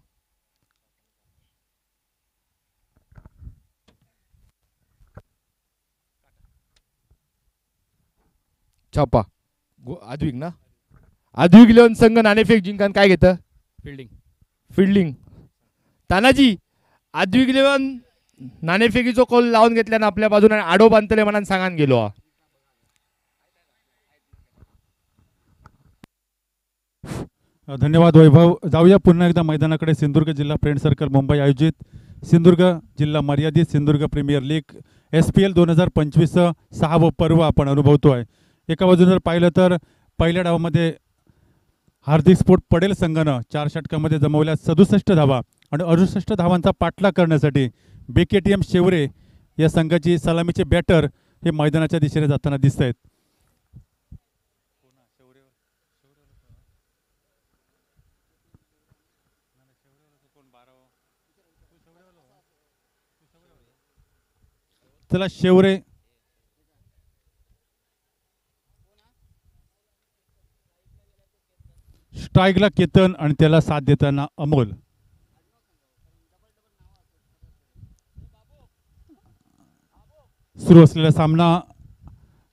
छापा आद्विक ना. आद्विक इलेव्हन संघ नाणेफेक जिंकान काय घेतं? Fielding. Fielding. Tanaji Advik eleven नाणेफेकीचो कॉल लावून घेतल्यानं आपल्या बाजूने आडो बांधतले म्हणून सांगान गेलो. धन्यवाद वैभव. जाऊया पुन्हा एकदा मैदानाकडे. सिंधुदुर्ग जिल्हा फ्रेंड सर्कल मुंबई आयोजित सिंधुदुर्ग जिल्हा मर्यादित सिंधुदुर्ग प्रीमियर लीग SPL 2025 6वं पर्व आपण अनुभवतोय. एका बाजूने जर पाहिलं तर पहिल्या डावामध्ये हार्दिक स्फोट पडेल संघानं 4 षटकामध्ये जमवल्या 67 धावा आणि 68 धावांचा पाठलाग करण्यासाठी BKTM शेवरे या संघाची सलामीचे बॅटर हे मैदानाच्या दिशेने जाताना दिसत आहेत. चला शेवरे स्ट्राईकला केतन आणि त्याला साथ देताना अमोल. सुरू असलेला सामना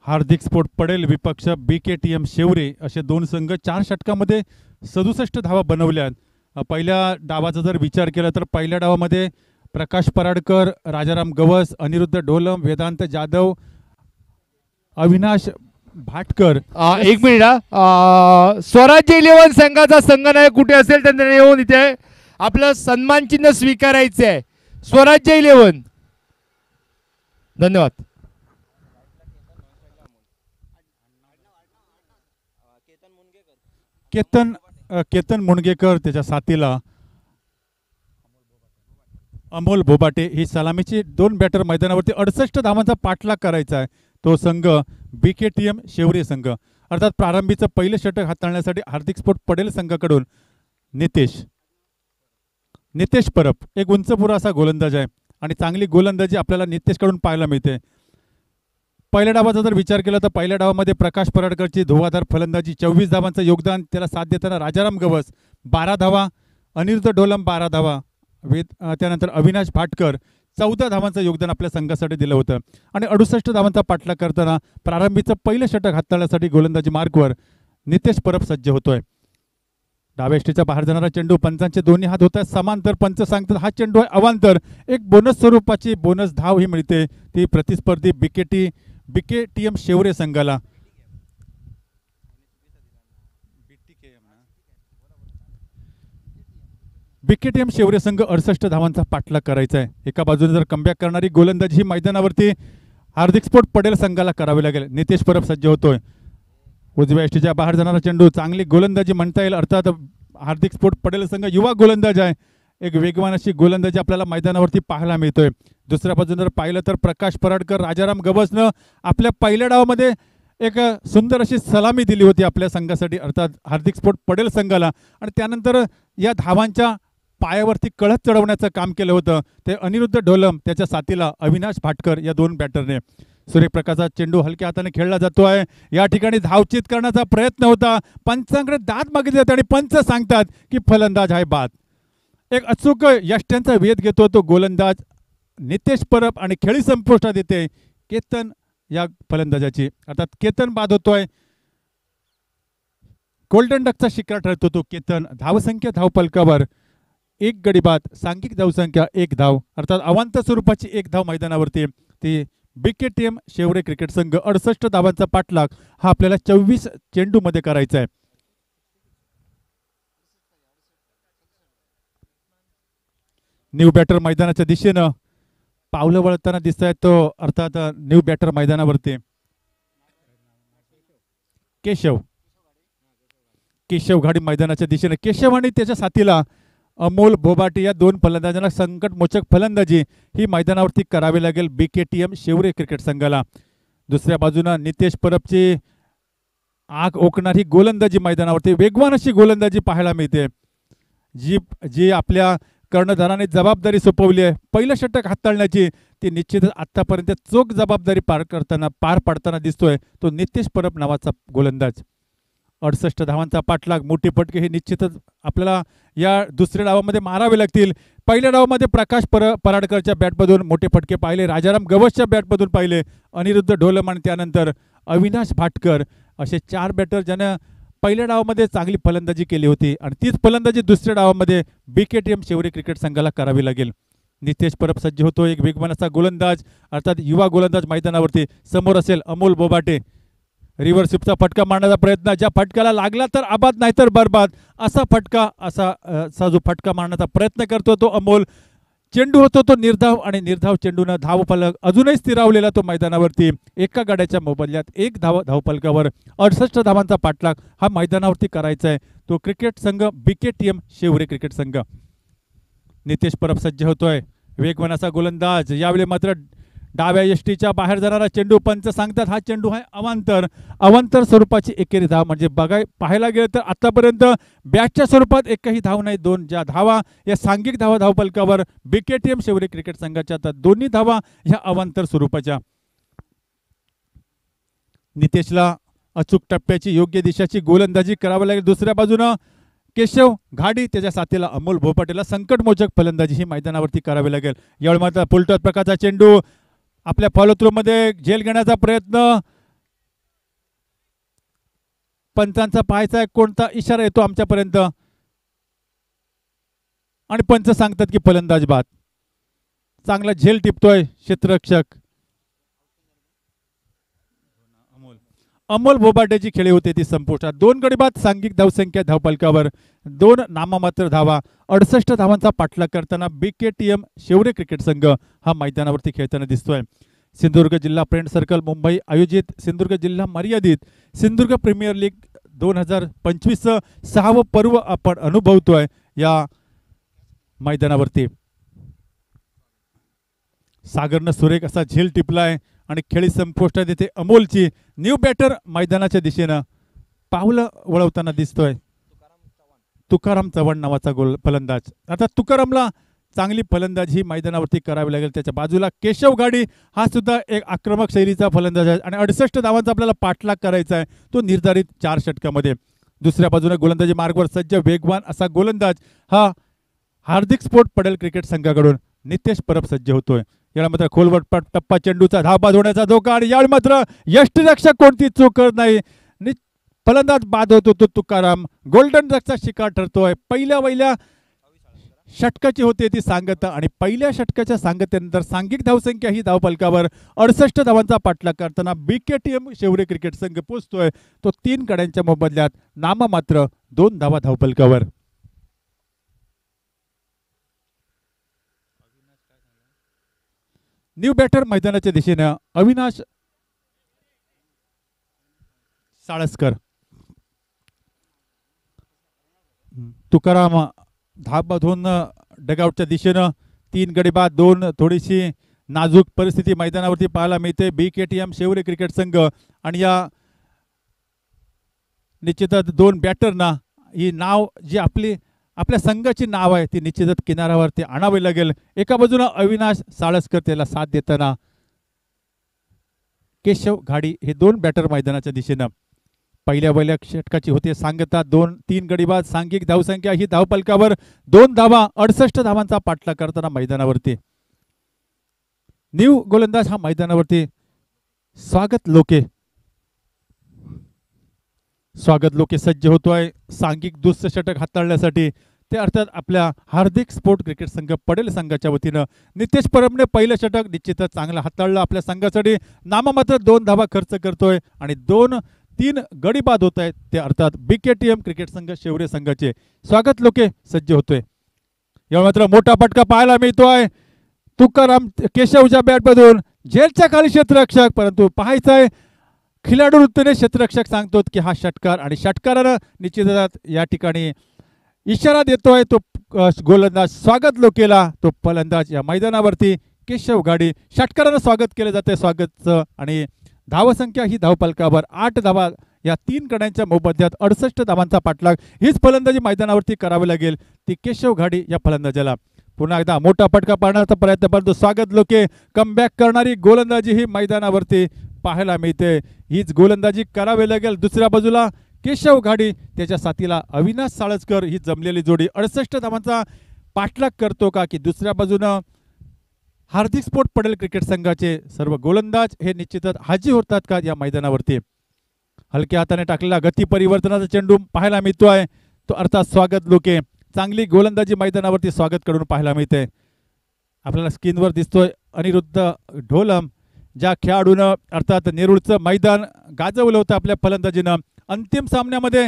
हार्दिक स्फोट पडेल विपक्ष BKTM शेवरे असे दोन संघ 4 षटकामध्ये 67 धावा बनवल्या. पहिल्या डावाचा जर विचार केला तर पहिल्या डावामध्ये प्रकाश पराडकर, राजाराम गवस, अनिरुद्ध डोलम, वेदांत जाधव, अविनाश भाटकर. एक मिनिट स्वराज्य इलेव्हन संघाचा संघनायक कुठे असेल त्यांना येऊन इथे आपलं सन्मान चिन्ह स्वीकारायचं आहे. स्वराज्य इलेव्हन. धन्यवाद. केतन मुणगेकर त्याच्या साथीला अमोल बोबाटे ही सलामीची 2 बॅटर मैदानावरती 68 धावांचा पाठलाग करायचा आहे. तो संघ BKTM शेवरे संघ. अर्थात प्रारंभीचं पहिलं षटक हाताळण्यासाठी हार्दिक स्फोट पडेल संघाकडून नितेश परब एक उंचपुरा असा गोलंदाज आहे आणि चांगली गोलंदाजी आपल्याला नितेशकडून पाहायला मिळते. पहिल्या डावाचा जर विचार केला तर पहिल्या डावामध्ये प्रकाश पराडकरची धुवाधार फलंदाजी 24 धावांचं योगदान. त्याला साथ देताना राजाराम गवस 12 धावा, अनिरुद्ध डोलम 12 धावा, त्यानंतर अविनाश भाटकर 14 धावांचं योगदान आपल्या संघासाठी दिलं होतं आणि 68 धावांचा पाठलाग करताना प्रारंभीचं पहिलं षटक हाताळण्यासाठी गोलंदाजी मार्कवर नितेश परब सज्ज होतोय. डावेष्टीच्या बाहेर जाणारा चेंडू पंचांचे दोन्ही हात होत आहेत समांतर. पंच सांगतात हा चेंडू आहे अवांतर. एक बोनस स्वरूपाची बोनस धाव ही मिळते ती प्रतिस्पर्धी BKTM शेवरे संघाला. BKTM शेवरे संघ 68 धावांचा पाठलाग करायचा आहे. एका बाजूने जर कमबॅक करणारी गोलंदाजी ही मैदानावरती हार्दिक स्फोट पडेल संघाला करावी लागेल. नितेश परब सज्ज होतोय. उजव्या यष्टीच्या बाहेर जाणारा चेंडू चांगली गोलंदाजी म्हणता येईल. अर्थात हार्दिक स्फोट पडेल संघ युवा गोलंदाज आहे. एक वेगवान अशी गोलंदाजी आपल्याला मैदानावरती पाहायला मिळतोय. दुसऱ्या बाजूने जर पाहिलं तर प्रकाश पराडकर, राजाराम गवसनं आपल्या पहिल्या डावामध्ये एक सुंदर अशी सलामी दिली होती आपल्या संघासाठी अर्थात हार्दिक स्फोट पडेल संघाला आणि त्यानंतर या धावांच्या पायावरती कळत चढवण्याचं काम केलं होतं ते अनिरुद्ध डोलम त्याच्या साथीला अविनाश भाटकर या 2 बॅटरने. सूर्यप्रकाशचा चेंडू हलक्या हाताने खेळला जातोय. या ठिकाणी धावचीत करण्याचा प्रयत्न होता. पंचांकडे दाद मागितले जाते आणि पंच सांगतात की फलंदाज आहे बाद. एक अचूक यष्ट्यांचा वेध घेतो तो गोलंदाज नितेश परब आणि खेळी संपुष्टात येते. केतन या फलंदाजाची. अर्थात केतन बाद होतोय. गोल्डन डकचा शिकार ठरतो तो केतन. धावसंख्या धावफलकावर 1 गडी बाद, सांघिक धावसंख्या 1 धाव, अर्थात अवांतर स्वरूपाची 1 धाव मैदानावरती. ती BKTM शेवरे क्रिकेट संघ 68 धावांचा पाठलाग हा आपल्याला 24 चेंडूमध्ये करायचा आहे. न्यू बॅटर मैदानाच्या दिशेनं पावलं वळताना दिसत आहे तो, अर्थात न्यू बॅटर मैदानावरती केशव घाडी मैदानाच्या दिशेने. केशव आणि त्याच्या साथीला अमोल बोबाटे या 2 फलंदाजांना संकटमोचक फलंदाजी ही मैदानावरती करावी लागेल BKTM शेवरे क्रिकेट संघाला. दुसऱ्या बाजूला नितेश परबची आग ओकणारी गोलंदाजी मैदानावरती, वेगवान अशी गोलंदाजी पाहायला मिळते, जी आपल्या कर्णधाराने जबाबदारी सोपवली आहे पहिलं षटक हाताळण्याची. ती निश्चितच आतापर्यंत चोख जबाबदारी पार पाडताना दिसतोय तो नितेश परब नावाचा गोलंदाज. 68 धावांचा पाठलाग, मोठी फटके हे निश्चितच आपल्याला या दुसऱ्या डावामध्ये मारावे लागतील. पहिल्या डावामध्ये प्रकाश पराडकरच्या बॅटमधून मोठे फटके पाहिले, राजाराम गवसच्या बॅटमधून पाहिले, अनिरुद्ध ढोलम आणि त्यानंतर अविनाश भाटकर असे 4 बॅटर ज्यानं पहिल्या डावामध्ये चांगली फलंदाजी केली होती आणि तीच फलंदाजी दुसऱ्या डावामध्ये BKTM शेवरे क्रिकेट संघाला करावी लागेल. नितेश परब सज्ज होतो, एक वेगवान असा गोलंदाज, अर्थात युवा गोलंदाज मैदानावरती. समोर असेल अमोल बोबाटे. रिव्हर्स स्वीपचा फटका मारण्याचा प्रयत्न, ज्या फटक्याला लागला तर आबाद नाही तर बरबाद असा फटका, असा जो फटका मारण्याचा प्रयत्न करतो तो अमोल. चेंडू होतो तो निर्धाव आणि निर्धाव चेंडूनं धावफलक अजूनही स्थिरावलेला तो मैदानावरती. एका गाड्याच्या मोबदल्यात 1 धावफलकावर 68 धावांचा पाठलाग हा मैदानावरती करायचा आहे तो क्रिकेट संघ BKTM शेवरे क्रिकेट संघ. नितेश परब सज्ज होतोय, वेगवान असा गोलंदाज. यावेळी मात्र डाव्या यष्टीच्या बाहेर जाणारा चेंडू, पंच सांगतात हा चेंडू आहे अवांतर स्वरूपाची एकेरी धाव. म्हणजे पाहायला गेलं तर आतापर्यंत बॅटच्या स्वरूपात एकही धाव नाही. 2 ज्या धावा या सांघिक धावा धावफलकावर BKTM शेवरे क्रिकेट संघाच्या, तर दोन्ही धावा ह्या अवांतर स्वरूपाच्या. नितेशला अचूक टप्प्याची योग्य दिशाची गोलंदाजी करावी लागेल. दुसऱ्या बाजूनं केशव घाडी, त्याच्या साथीला अमोल भोपाटेला संकटमोचक फलंदाजी ही मैदानावरती करावी लागेल. यावेळी मात्र फुलटॉस प्रकारचा चेंडू आपल्या फॉलोथ्रू मध्ये झेल घेण्याचा प्रयत्न, पंचांचा पाहायचा आहे कोणता इशारा येतो आमच्यापर्यंत आणि पंच सांगतात की फलंदाज बाद. चांगला झेल टिपतोय क्षेत्ररक्षक अमोल बोबाटेची खेळी होते ती संपुष्टात. 2 गडी बाद, सांघिक धावसंख्या धावफलकावर 2 नाममात्र धावा, 68 धावांचा पाठलाग करताना BKTM शेवरे क्रिकेट संघ हा मैदानावरती खेळताना दिसतोय. सिंधुदुर्ग जिल्हा फ्रेंड सर्कल मुंबई आयोजित सिंधुदुर्ग जिल्हा मर्यादित सिंधुदुर्ग प्रीमियर लीग 2025 6वं पर्व आपण अनुभवतोय या मैदानावरती. सागरनं सुरेख असा झेल टिपलाय आणि खेळी संपुष्टात येते अमोलची. न्यू बॅटर मैदानाच्या दिशेनं पावलं वळवताना दिसतोय तुकाराम चव्हाण नावाचा फलंदाज. आता तुकारामला चांगली फलंदाजी मैदानावरती करावी लागेल. त्याच्या बाजूला केशव घाडी हा सुद्धा एक आक्रमक शैलीचा फलंदाज आहे आणि 68 धावांचा आपल्याला पाठलाग करायचा आहे तो निर्धारित 4 षटकामध्ये. दुसऱ्या बाजूला गोलंदाजी मार्गवर सज्ज वेगवान असा गोलंदाज हा हार्दिक स्पोर्ट पडेल क्रिकेट संघाकडून नितेश परब सज्ज होतोय. याला मात्र खोलवर टप्पा चेंडूचा धावबाद होण्याचा धोका आणि यावेळी मात्र यष्टिरक्षक कोणती चूक करत नाही. फलंदाज बाद होतो तो तुकाराम. गोल्डन डकचा शिकार ठरतोय. पहिल्या षटकाची होते ती सांगता आणि पहिल्या षटकाच्या सांगतेनंतर सांघिक धावसंख्या ही धावफलकावर 68 धावांचा पाठलाग करताना BKTM शेवरे क्रिकेट संघ पोहोचतोय तो 3 गड्यांच्या मोबदल्यात नाममात्र 2 धावा धावफलकावर. न्यू बॅटर मैदानाच्या दिशेनं अविनाश साळसकर. तुकाराम धाबा धोन डगआउटच्या दिशेनं 3 गडी बाद, 2 थोडीशी नाजूक परिस्थिती मैदानावरती पाहायला मिळते. BKTM शेवरे क्रिकेट संघ आणि या निश्चितच 2 बॅटरना ही नाव जी आपल्या संघाची नाव आहे ती निश्चितच किनाऱ्यावरती आणावी लागेल. एका बाजूला अविनाश साळसकर त्याला साथ देताना केशव घाडी हे 2 बॅटर मैदानाच्या दिशेनं. पहिल्या षटकाची होते सांगता 2-3 गडी बाद, सांघिक धावसंख्या ही धावफलकावर 2 धावा, 68 धावांचा पाठलाग करताना मैदानावरती न्यू गोलंदाज हा मैदानावरती स्वागत लोके सज्ज होतोय सांघिक दुसरं षटक हाताळण्यासाठी. ते अर्थात आपल्या हार्दिक स्पोर्ट क्रिकेट संघ पडेल संघाच्या वतीनं नितेश परबने पहिलं षटक निश्चितच चांगलं हाताळलं. आपल्या संघासाठी नाममात्र 2 धावा खर्च करतोय आणि 2-3 गडी बाद होत आहेत. ते अर्थात BKTM क्रिकेट संघ शेवरे संघाचे स्वागत लोके सज्ज होतोय. यावेळी मात्र मोठा फटका पाहायला मिळतोय तुकाराम केशवच्या बॅटमधून. झेलच्या खाली क्षेत्ररक्षक, परंतु पाहायचंय खिलाडू वृत्तीने क्षेत्ररक्षक सांगतो की हा षटकार, आणि षटकारानं निश्चितच या ठिकाणी इशारा देतोय तो गोलंदाज स्वागत लोकेला. तो फलंदाज या मैदानावरती केशव गाडी षटकारानं स्वागत केलं जाते स्वागतचं. आणि धावसंख्या ही धावफलकावर 8 धावा या 3 गड्यांच्या मोबदल्यात 68 धावांचा पाठलाग हीच फलंदाजी मैदानावरती करावी लागेल ती केशव घाडी या फलंदाजाला. पुन्हा एकदा मोठा फटका पाडण्याचा प्रयत्न, परंतु स्वागत लोके कमबॅक करणारी गोलंदाजी ही मैदानावरती पाहायला मिळते. हीच गोलंदाजी करावी लागेल. दुसऱ्या बाजूला केशव घाडी त्याच्या साथीला अविनाश साळसकर ही जमलेली जोडी 68 धावांचा पाठलाग करतो का, की दुसऱ्या बाजूनं हार्दिक स्पोर्ट पटेल क्रिकेट संघाचे सर्व गोलंदाज हे निश्चितच हाजी होतात का या मैदानावरती. हलक्या हाताने टाकलेला गती परिवर्तनाचा चेंडू पाहायला मिळतोय तो अर्थात स्वागत लोके. चांगली गोलंदाजी मैदानावरती स्वागत कडून पाहायला मिळते. आपल्याला स्क्रीनवर दिसतोय अनिरुद्ध ढोलम, ज्या खेळाडूनं अर्थात नेरूळचं मैदान गाजवलं होतं आपल्या फलंदाजीनं. अंतिम सामन्यामध्ये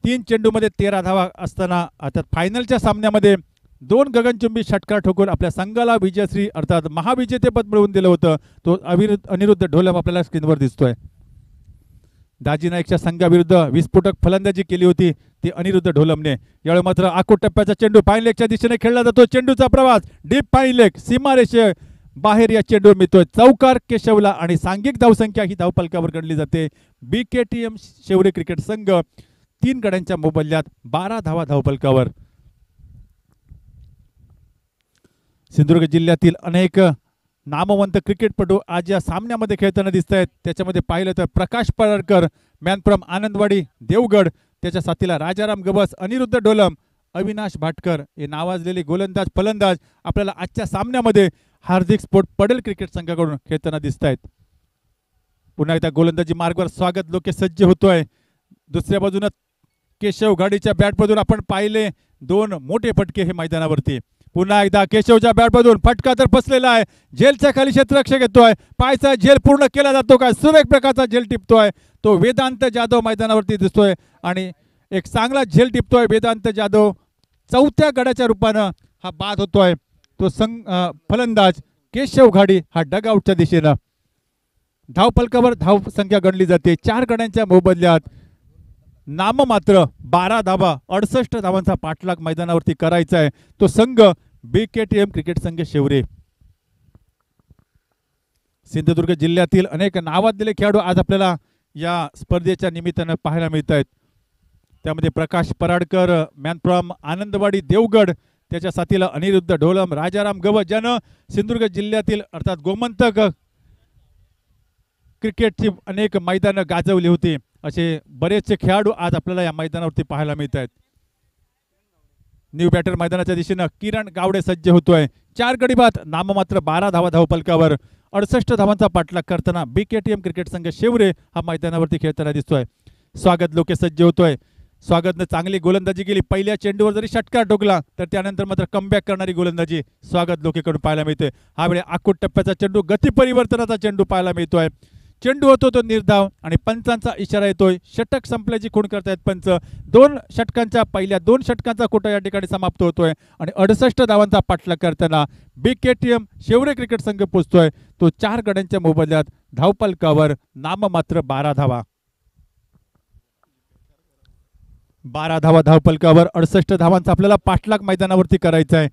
3 चेंडूमध्ये 13 धावा असताना अर्थात फायनलच्या सामन्यामध्ये 2 गगनचुंबी षटकार ठोकून आपल्या संघाला विजयश्री अर्थात महाविजेतेपद मिळवून दिलं होतं. तो अनिरुद्ध ढोलम आपल्याला स्क्रीनवर दिसतोय. दाजी नाईकच्या संघाविरुद्ध विस्फोटक फलंदाजी केली होती ती अनिरुद्ध ढोलमने. यावेळी मात्र आखो टप्प्याचा चेंडू फाईन लेगच्या दिशेने खेळला जातो. चेंडूचा प्रवास डीप फाईन लेग सीमारेषे बाहेर या चेंडू मिळतोय चौकार केशवला, आणि सांघिक धावसंख्या ही धावफलकावर गणली जाते. BKTM शेवरे क्रिकेट संघ 3 गड्यांच्या मोबदल्यात 12 धावा धावफलकावर. सिंधुदुर्ग जिल्ह्यातील अनेक नामवंत क्रिकेटपटू आज या सामन्यामध्ये खेळताना दिसत आहेत. त्याच्यामध्ये पाहिलं तर प्रकाश पराडकर मॅन फ्रॉम आनंदवाडी देवगड, त्याच्या साथीला राजाराम गबस, अनिरुद्ध ढोलम, अविनाश भाटकर हे नावाजलेले गोलंदाज फलंदाज आपल्याला आजच्या सामन्यामध्ये हार्दिक स्पोर्ट पटेल क्रिकेट संघाकडून खेळताना दिसत आहेत. पुन्हा एकदा गोलंदाजी मार्गावर स्वागत लोके सज्ज होतोय. दुसऱ्या बाजूने केशव गाडीच्या बॅटमधून आपण पाहिले 2 मोठे फटके हे मैदानावरती. पुन्हा एकदा केशवच्या बॅटमधून फटका तर फसलेला आहे. झेलच्या खाली क्षेत्ररक्षक येतोय. पायचा झेल पूर्ण केला जातो का, सुरेख प्रकारचा झेल टिपतोय तो वेदांत जाधव मैदानावरती दिसतोय, आणि एक चांगला झेल टिपतोय वेदांत जाधव. 4थ्या गडाच्या रूपानं हा बाद होतोय. तो फलंदाज केशव घाडी हा डगआउटच्या दिशेनं. धावफलकावर धावसंख्या गणली जाते 4 गड्यांच्या मोबदल्यात नाममात्र 12 धावा 68 धावांचा पाठलाग मैदानावरती करायचा आहे तो संघ BKTM क्रिकेट संघ शेवरे. सिंधुदुर्ग जिल्ह्यातील अनेक नावाजलेले खेळाडू आज आपल्याला या स्पर्धेच्या निमित्तानं पाहायला मिळत आहेत. त्यामध्ये प्रकाश पराडकर मॅन फ्रॉम आनंदवाडी देवगड, त्याच्या साथीला अनिरुद्ध ढोलम, राजाराम गवस, ज्यानं सिंधुदुर्ग जिल्ह्यातील अर्थात गोमंतक क्रिकेटची अनेक मैदानं गाजवली होती. असे बरेचसे खेळाडू आज आपल्याला या मैदानावरती पाहायला मिळत आहेत. न्यू बॅटर मैदानाच्या दिशेनं किरण गावडे सज्ज होतोय. 4 गडी बाद नाममात्र 12 धावा धावफलकावर 68 धावांचा पाठलाग करताना BKTM क्रिकेट संघ शेवरे हा मैदानावरती खेळताना दिसतोय. स्वागत लोके सज्ज होतोय. स्वागतनं चांगली गोलंदाजी केली. पहिल्या चेंडूवर जरी षटकार ठोकला तर त्यानंतर मात्र कमबॅक करणारी गोलंदाजी स्वागत लोकेकडून पाहायला मिळते. हा वेळी आखूट टप्प्याचा चेंडू गती परिवर्तनाचा चेंडू पाहायला मिळतोय. चेंडू होतो तो निर्धाव आणि पंचांचा इशारा येतोय. षटक संपल्याची खूण करतायत पंच. 2 षटकांच्या पहिल्या 2 षटकांचा कोटा या ठिकाणी समाप्त होतोय आणि 68 धावांचा पाठलाग करताना BKTM शेवरे क्रिकेट संघ पोहोचतोय तो 4 गड्यांच्या मोबदल्यात धावफलकावर नाममात्र 12 धावा. 12 धावा धावफलकावर 68 धावांचा आपल्याला पाठलाग मैदानावरती करायचा आहे.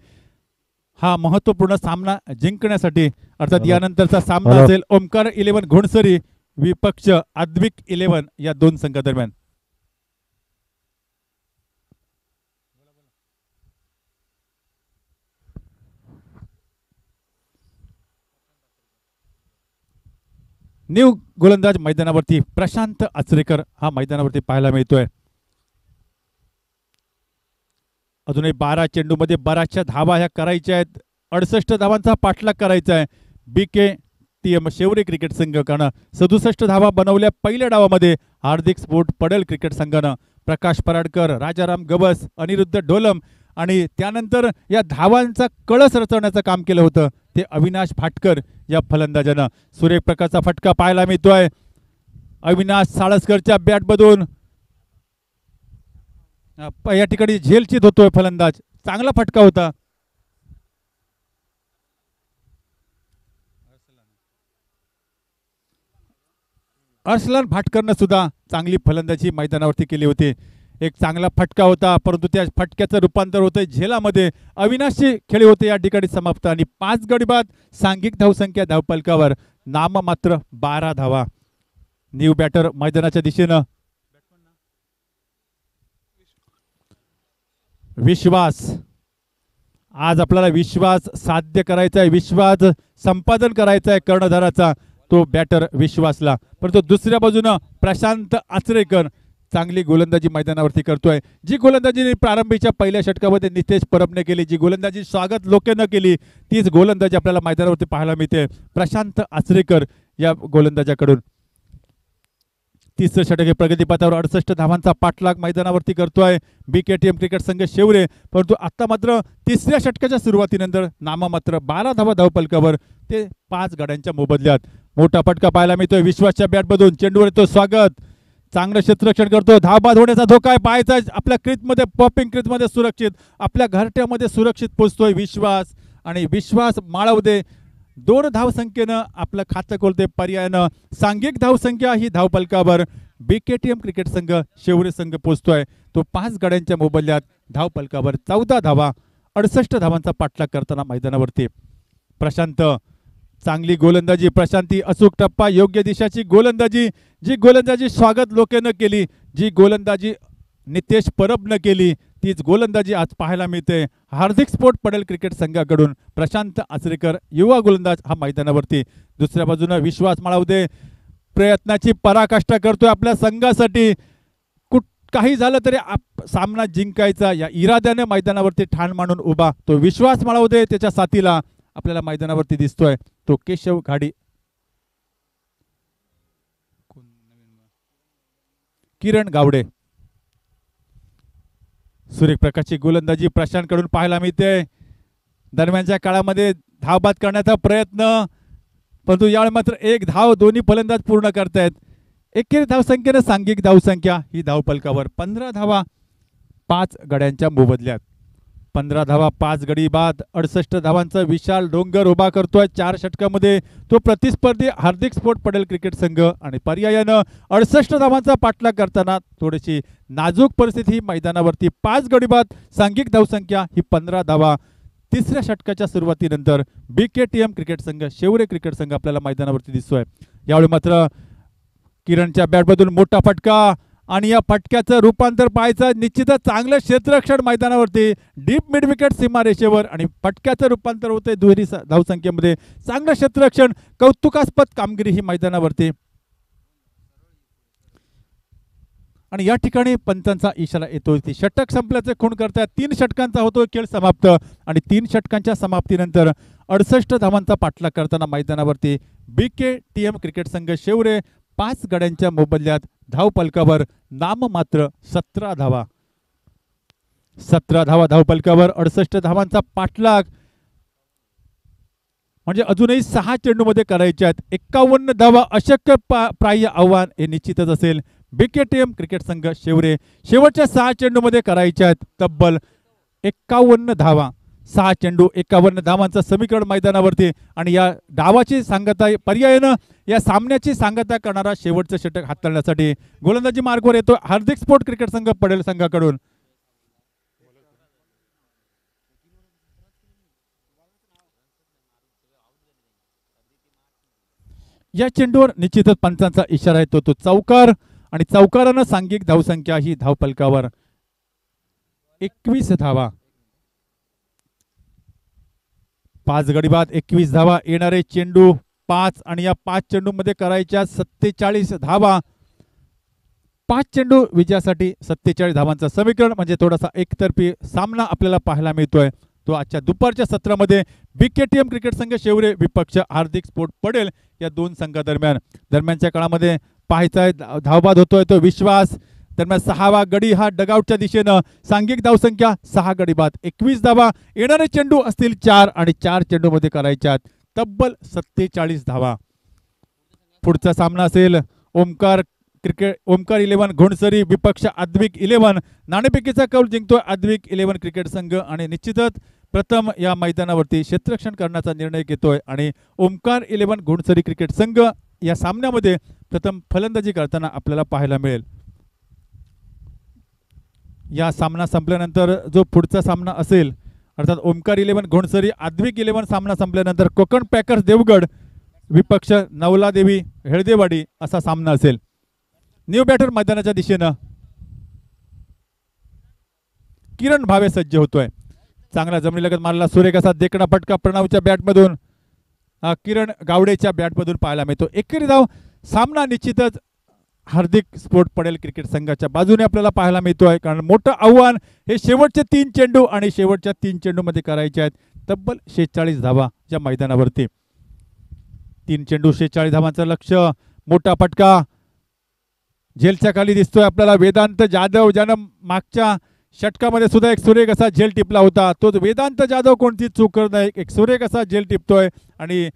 हा महत्वपूर्ण सामना जिंकण्यासाठी अर्थात यानंतरचा सामना असेल ओमकार 11 घोणसरी विपक्ष आद्विक 11 या 2 संघादरम्यान. न्यू गोलंदाज मैदानावरती प्रशांत आचरेकर हा मैदानावरती पाहायला मिळतोय. अजूनही 12 चेंडूमध्ये बऱ्याचशा धावा ह्या करायच्या आहेत. 68 धावांचा पाठलाग करायचा आहे. टीएम शेवरे क्रिकेट संघानं 67 धावा बनवल्या पहिल्या डावामध्ये. हार्दिक स्पोर्ट पडेल क्रिकेट संघानं प्रकाश पराडकर, राजाराम गवस, अनिरुद्ध डोलम आणि त्यानंतर या धावांचा कळस रचवण्याचं काम केलं होतं ते अविनाश भाटकर या फलंदाजानं. सुरेख प्रकारचा फटका पाहायला मिळतोय अविनाश साळसकरच्या बॅटमधून. या ठिकाणी झेलचित होतोय फलंदाज, चांगला फटका होता. अर्सलान भाटकरनं सुद्धा चांगली फलंदाजी मैदानावरती केली होती. एक चांगला फटका होता, परंतु त्या फटक्याचं रूपांतर होतंय झेलामध्ये. अविनाशची खेळी होते या ठिकाणी समाप्त आणि 5 गडी बाद. सांघिक धावसंख्या धावफलकावर नाममात्र 12 धावा. न्यू बॅटर मैदानाच्या दिशेनं. विश्वास, आज आपल्याला विश्वास साध्य करायचा आहे, विश्वास संपादन करायचा आहे कर्णधाराचा, तो बॅटर विश्वासला. परंतु दुसऱ्या बाजूनं प्रशांत आचरेकर चांगली गोलंदाजी मैदानावरती करतोय. जी गोलंदाजी प्रारंभीच्या पहिल्या षटकामध्ये नितेश परबने केली, जी गोलंदाजी स्वागत लोकेनं केली, तीच गोलंदाजी आपल्याला मैदानावरती पाहायला मिळते प्रशांत आचरेकर या गोलंदाजाकडून. तिसरं षटक हे प्रगतीपथावर 68 धावांचा पाठलाग मैदानावरती करतोय बीकेटीएम क्रिकेट संघ शेवरे. परंतु आता मात्र तिसऱ्या षटकाच्या सुरुवातीनंतर नाममात्र 12 धावा धावफलकावर, ते 5 गड्यांच्या मोबदल्यात. मोठा फटका पाहायला मिळतोय विश्वासच्या बॅटमधून. चेंडूवर येतो स्वागत, चांगलं क्षेत्ररक्षण करतो. धावबाद होण्याचा धोका आहे, पाहायचा आपल्या क्रीजमध्ये, पॉपिंग क्रीजमध्ये सुरक्षित, आपल्या घरट्यामध्ये सुरक्षित पोहोचतोय विश्वास. आणि विश्वास माळवदे 2 धावसंख्येनं आपलं खातं खोलते. पर्यायानं सांघिक धावसंख्या ही धावफलकावर बीकेटीएम क्रिकेट संघ शेवरे संघ पोहोचतोय. तो 5 गड्यांच्या मोबदल्यात धावफलकावर 14 धावा, 68 धावांचा पाठलाग करताना मैदानावरती. प्रशांत, चांगली गोलंदाजी, प्रशांती अचूक टप्पा, योग्य दिशाची गोलंदाजी. जी गोलंदाजी स्वागत लोकेनं केली, जी गोलंदाजी नितेश परबनं केली, तीच गोलंदाजी आज पाहायला मिळते हार्दिक स्पोर्ट पडेल क्रिकेट संघाकडून. प्रशांत आचरेकर युवा गोलंदाज हा मैदानावरती. दुसऱ्या बाजूनं विश्वास माळवदे प्रयत्नाची पराकाष्ठा करतोय आपल्या संघासाठी. काही झालं तरी सामना जिंकायचा या इराद्याने मैदानावरती ठाण मांडून उभा तो विश्वास माळवदे. त्याच्या साथीला आपल्याला मैदानावरती दिसतोय तो केशव घाडी, किरण गावडे. सुरेख प्रकारची गोलंदाजी प्रशांतकडून पाहायला मिळते. दरम्यानच्या काळामध्ये धावबाद करण्याचा प्रयत्न, परंतु यावेळी मात्र 1 धाव दोन्ही फलंदाज पूर्ण करतायत. एकेरी धावसंख्येनं सांघिक धावसंख्या ही धावफलकावर 15 धावा 5 गड्यांच्या मोबदल्यात. 15 धावा 5 गडी बाद, 68 धावांचा विशाल डोंगर उभा करतोय 4 षटकामध्ये तो प्रतिस्पर्धी हार्दिक स्पोर्ट पडेल क्रिकेट संघ. आणि पर्यायानं 68 धावांचा पाठलाग करताना थोडीशी नाजूक परिस्थिती मैदानावरती. 5 गडी बाद, सांघिक धावसंख्या ही 15 धावा. तिसऱ्या षटकाच्या सुरुवातीनंतर बीकेटीएम क्रिकेट संघ शेवरे क्रिकेट संघ आपल्याला मैदानावरती दिसतोय. यावेळी मात्र किरणच्या बॅटमधून मोठा फटका आणि या फटक्याचं रूपांतर पाहायचं. निश्चितच चांगलं क्षेत्ररक्षण मैदानावरती, डीप मिड विकेट सीमारेषेवर, आणि फटक्याचं रूपांतर होतंय दुहेरी धावसंख्येमध्ये. चांगलं क्षेत्ररक्षण, कौतुकास्पद कामगिरी ही मैदानावरती. आणि या ठिकाणी पंचांचा इशारा येतोय, ती षटक संपल्याचे खूण करतायत. 3 षटकांचा होतोय खेळ समाप्त आणि 3 षटकांच्या समाप्तीनंतर 68 धावांचा पाठलाग करताना मैदानावरती बीकेटीएम क्रिकेट संघ शेवरे 5 गड्यांच्या मोबदल्यात धावफलकावर नाममात्र 17 धावा. 17 धावा धावफलकावर 68 धावांचा पाठलाग, म्हणजे अजूनही 6 चेंडूमध्ये करायचे आहेत. 51 धावा अशक्य प्राय आव्हान हे निश्चितच असेल. बीकेटीएम क्रिकेट संघ शेवरे शेवटच्या 6 चेंडूमध्ये करायचे आहेत तब्बल 51 धावा. 6 चेंडू 51 धावांचं समीकरण मैदानावरती. आणि या डावाची सांगता, पर्यायानं या सामन्याची सांगता करणारा शेवटचं षटक हाताळण्यासाठी गोलंदाजी मार्गवर येतो हार्दिक स्पोर्ट क्रिकेट संघ पडेल संघाकडून. या चेंडूवर निश्चितच पंचांचा इशारा येतो, तो चौकार. आणि चौकारानं सांघिक धावसंख्या ही धावफलकावर 21 धावा. 5 गडी बाद 21 धावा. येणारे चेंडू 5 आणि या 5 चेंडूमध्ये करायच्या 47 धावा. 5 चेंडू विजयासाठी 47 धावांचं समीकरण, म्हणजे थोडासा एकतर्फी सामना आपल्याला पाहायला मिळतोय. तो आजच्या दुपारच्या सत्रामध्ये BKTM क्रिकेट संघ शेवरे विपक्ष हार्दिक स्पोर्ट पडेल या दोन संघादरम्यान. दरम्यानच्या काळामध्ये पाहायचा धावबाद होतोय तो विश्वास. दरम्यान 6वा गडी हा डगआउटच्या दिशेनं. सांघिक धावसंख्या 6 गडी बाद 21 धावा. येणारे चेंडू असतील 4 आणि 4 चेंडूमध्ये करायच्यात तब्बल 47 धावा. पुढचा सामना असेल ओमकार 11 घोणसरी विपक्ष आद्विक 11. नाणेफेकीचा कौल जिंकतोय आद्विक 11 क्रिकेट संघ आणि निश्चितच प्रथम या मैदानावरती क्षेत्ररक्षण करण्याचा निर्णय घेतोय आणि ओमकार 11 घोणसरी क्रिकेट संघ या सामन्यामध्ये प्रथम फलंदाजी करताना आपल्याला पाहायला मिळेल. या सामना संपल्यानंतर जो पुढचा सामना असेल अर्थात ओमकार 11 घोणसरी आद्विक 11 सामना संपल्यानंतर कोकण पॅकर्स देवगड विपक्ष नवलादेवी हेळदेवाडी असा सामना असेल. न्यू बॅटर मैदानाच्या दिशेनं किरण भावे सज्ज होतोय. चांगला जमिनीलगत मारला सुरेख असा देखणा फटका प्रणवच्या बॅटमधून किरण गावडेच्या बॅटमधून पाहायला मिळतो. एकेरी धाव. सामना निश्चितच हार्दिक स्पोर्ट पडेल क्रिकेट संघाच्या बाजूने आपल्याला पाहायला मिळतोय कारण मोठं आव्हान हे शेवटचे 3 चेंडू आणि शेवटच्या 3 चेंडूमध्ये करायचे आहेत तब्बल 46 धावा या मैदानावरती. 3 चेंडू 46 धावांचं लक्ष. मोठा फटका झेलच्या खाली दिसतोय आपल्याला वेदांत जाधव ज्यानं मागच्या षटकामध्ये सुद्धा एक सुरेख असा झेल टिपला होता. तो वेदांत जाधव कोणती चूक करत नाही. एक सुरेख असा झेल टिपतोय आणि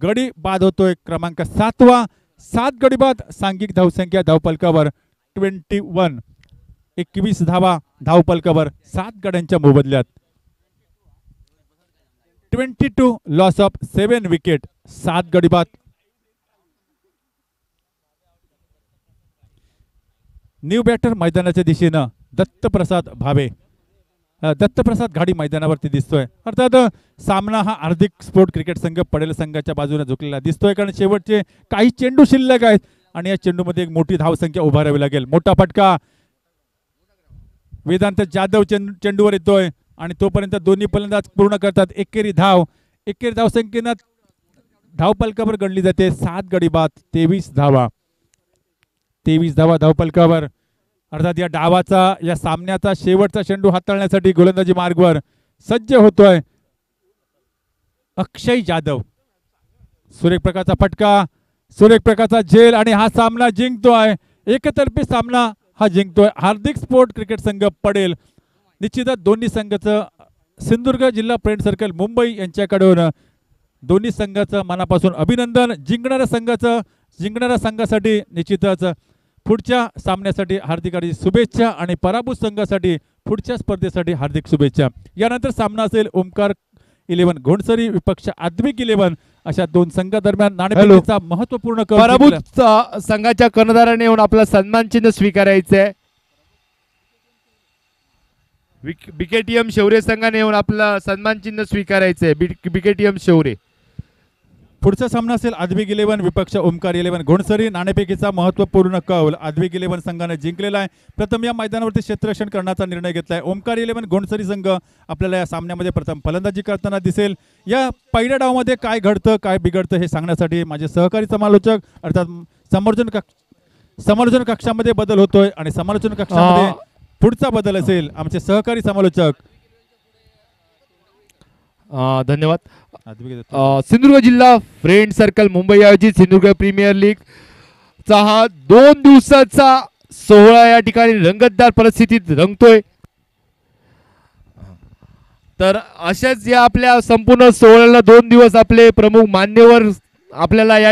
गडी बाद होतोय. क्रमांक 7वा. 7 गडी बाद. सांघिक धावसंख्या धावपलकावर 21. 21 धावा धावपलकावर 7 गड्यांच्या मोबदल्यात. 22 लॉस ऑफ 7 विकेट. 7 गडी बाद. न्यू बॅटर मैदानाच्या दिशेनं दत्तप्रसाद भावे दत्तप्रसाद घाडी मैदानावरती दिसतोय. अर्थात सामना हा हार्दिक स्पोर्ट क्रिकेट संघ पडेल संघाच्या बाजूने झुकलेला दिसतोय कारण शेवटचे काही चेंडू शिल्लक आहेत आणि या चेंडूमध्ये एक मोठी धावसंख्या उभारावी लागेल. मोठा फटका वेदांत जाधव चेंडूवर येतोय आणि तोपर्यंत दोन्ही फलंदाज पूर्ण करतात. एकेरी धावसंख्येनं धावपलकावर गणली जाते 7 गडी बाद 23 धावा. 23 धावा धावपलकावर. अर्थात या डावाचा या सामन्याचा शेवटचा चेंडू हाताळण्यासाठी गोलंदाजी मार्गवर सज्ज होतोय अक्षय जाधव. सुरेख प्रकारचा फटका. सुरेख प्रकारचा झेल आणि हा सामना जिंकतोय. एकतर्फी सामना हा जिंकतोय हार्दिक स्पोर्ट क्रिकेट संघ पडेल. निश्चितच दोन्ही संघाचं सिंधुदुर्ग जिल्हा फ्रेंड सर्कल मुंबई यांच्याकडून दोन्ही संघाचं मनापासून अभिनंदन. जिंकणाऱ्या संघासाठी निश्चितच पुढच्या सामन्यासाठी हार्दिक शुभेच्छा आणि पराभूत संघासाठी पुढच्या स्पर्धेसाठी हार्दिक शुभेच्छा. यानंतर सामना असेल ओमकार 11 घोणसरी विपक्ष आद्विक 11 अशा दोन संघादरम्यान नाणेफेकीचा महत्वपूर्ण पराभूत संघाच्या कर्णधाराने येऊन आपला सन्मान चिन्ह स्वीकारायचंय. BKTM शेवरे संघाने येऊन आपला सन्मान चिन्ह स्वीकारायचंय. BKTM शेवरे. पुढचा सामना असेल आद्विक 11 विपक्ष ओमकार 11 घोणसरी. नाणेफेकीचा महत्वपूर्ण कौल आद्विक 11 संघाने जिंकलेला आहे. प्रथम या मैदानावरती क्षेत्ररक्षण करण्याचा निर्णय घेतलाय. ओमकार 11 घोणसरी संघ आपल्याला या सामन्यामध्ये प्रथम फलंदाजी करताना दिसेल. या पहिल्या डावामध्ये काय घडतं काय बिघडतं हे सांगण्यासाठी माझे सहकारी समालोचक अर्थात समालोचन कक्षामध्ये बदल होतोय आणि समालोचन कक्षामध्ये पुढचा बदल असेल आमचे सहकारी समालोचक. धन्यवाद. सिंधुदुर्ग जिल्हा फ्रेंड सर्कल मुंबई आयोजित सिंधुदुर्ग प्रीमियर लीग चा हा 2 दिवसाचा सोहळा या ठिकाणी रंगतदार परिस्थितीत रंगतोय. तर अशाच या आपल्या संपूर्ण सोहळ्याला 2 दिवस आपले प्रमुख मान्यवर आपल्याला या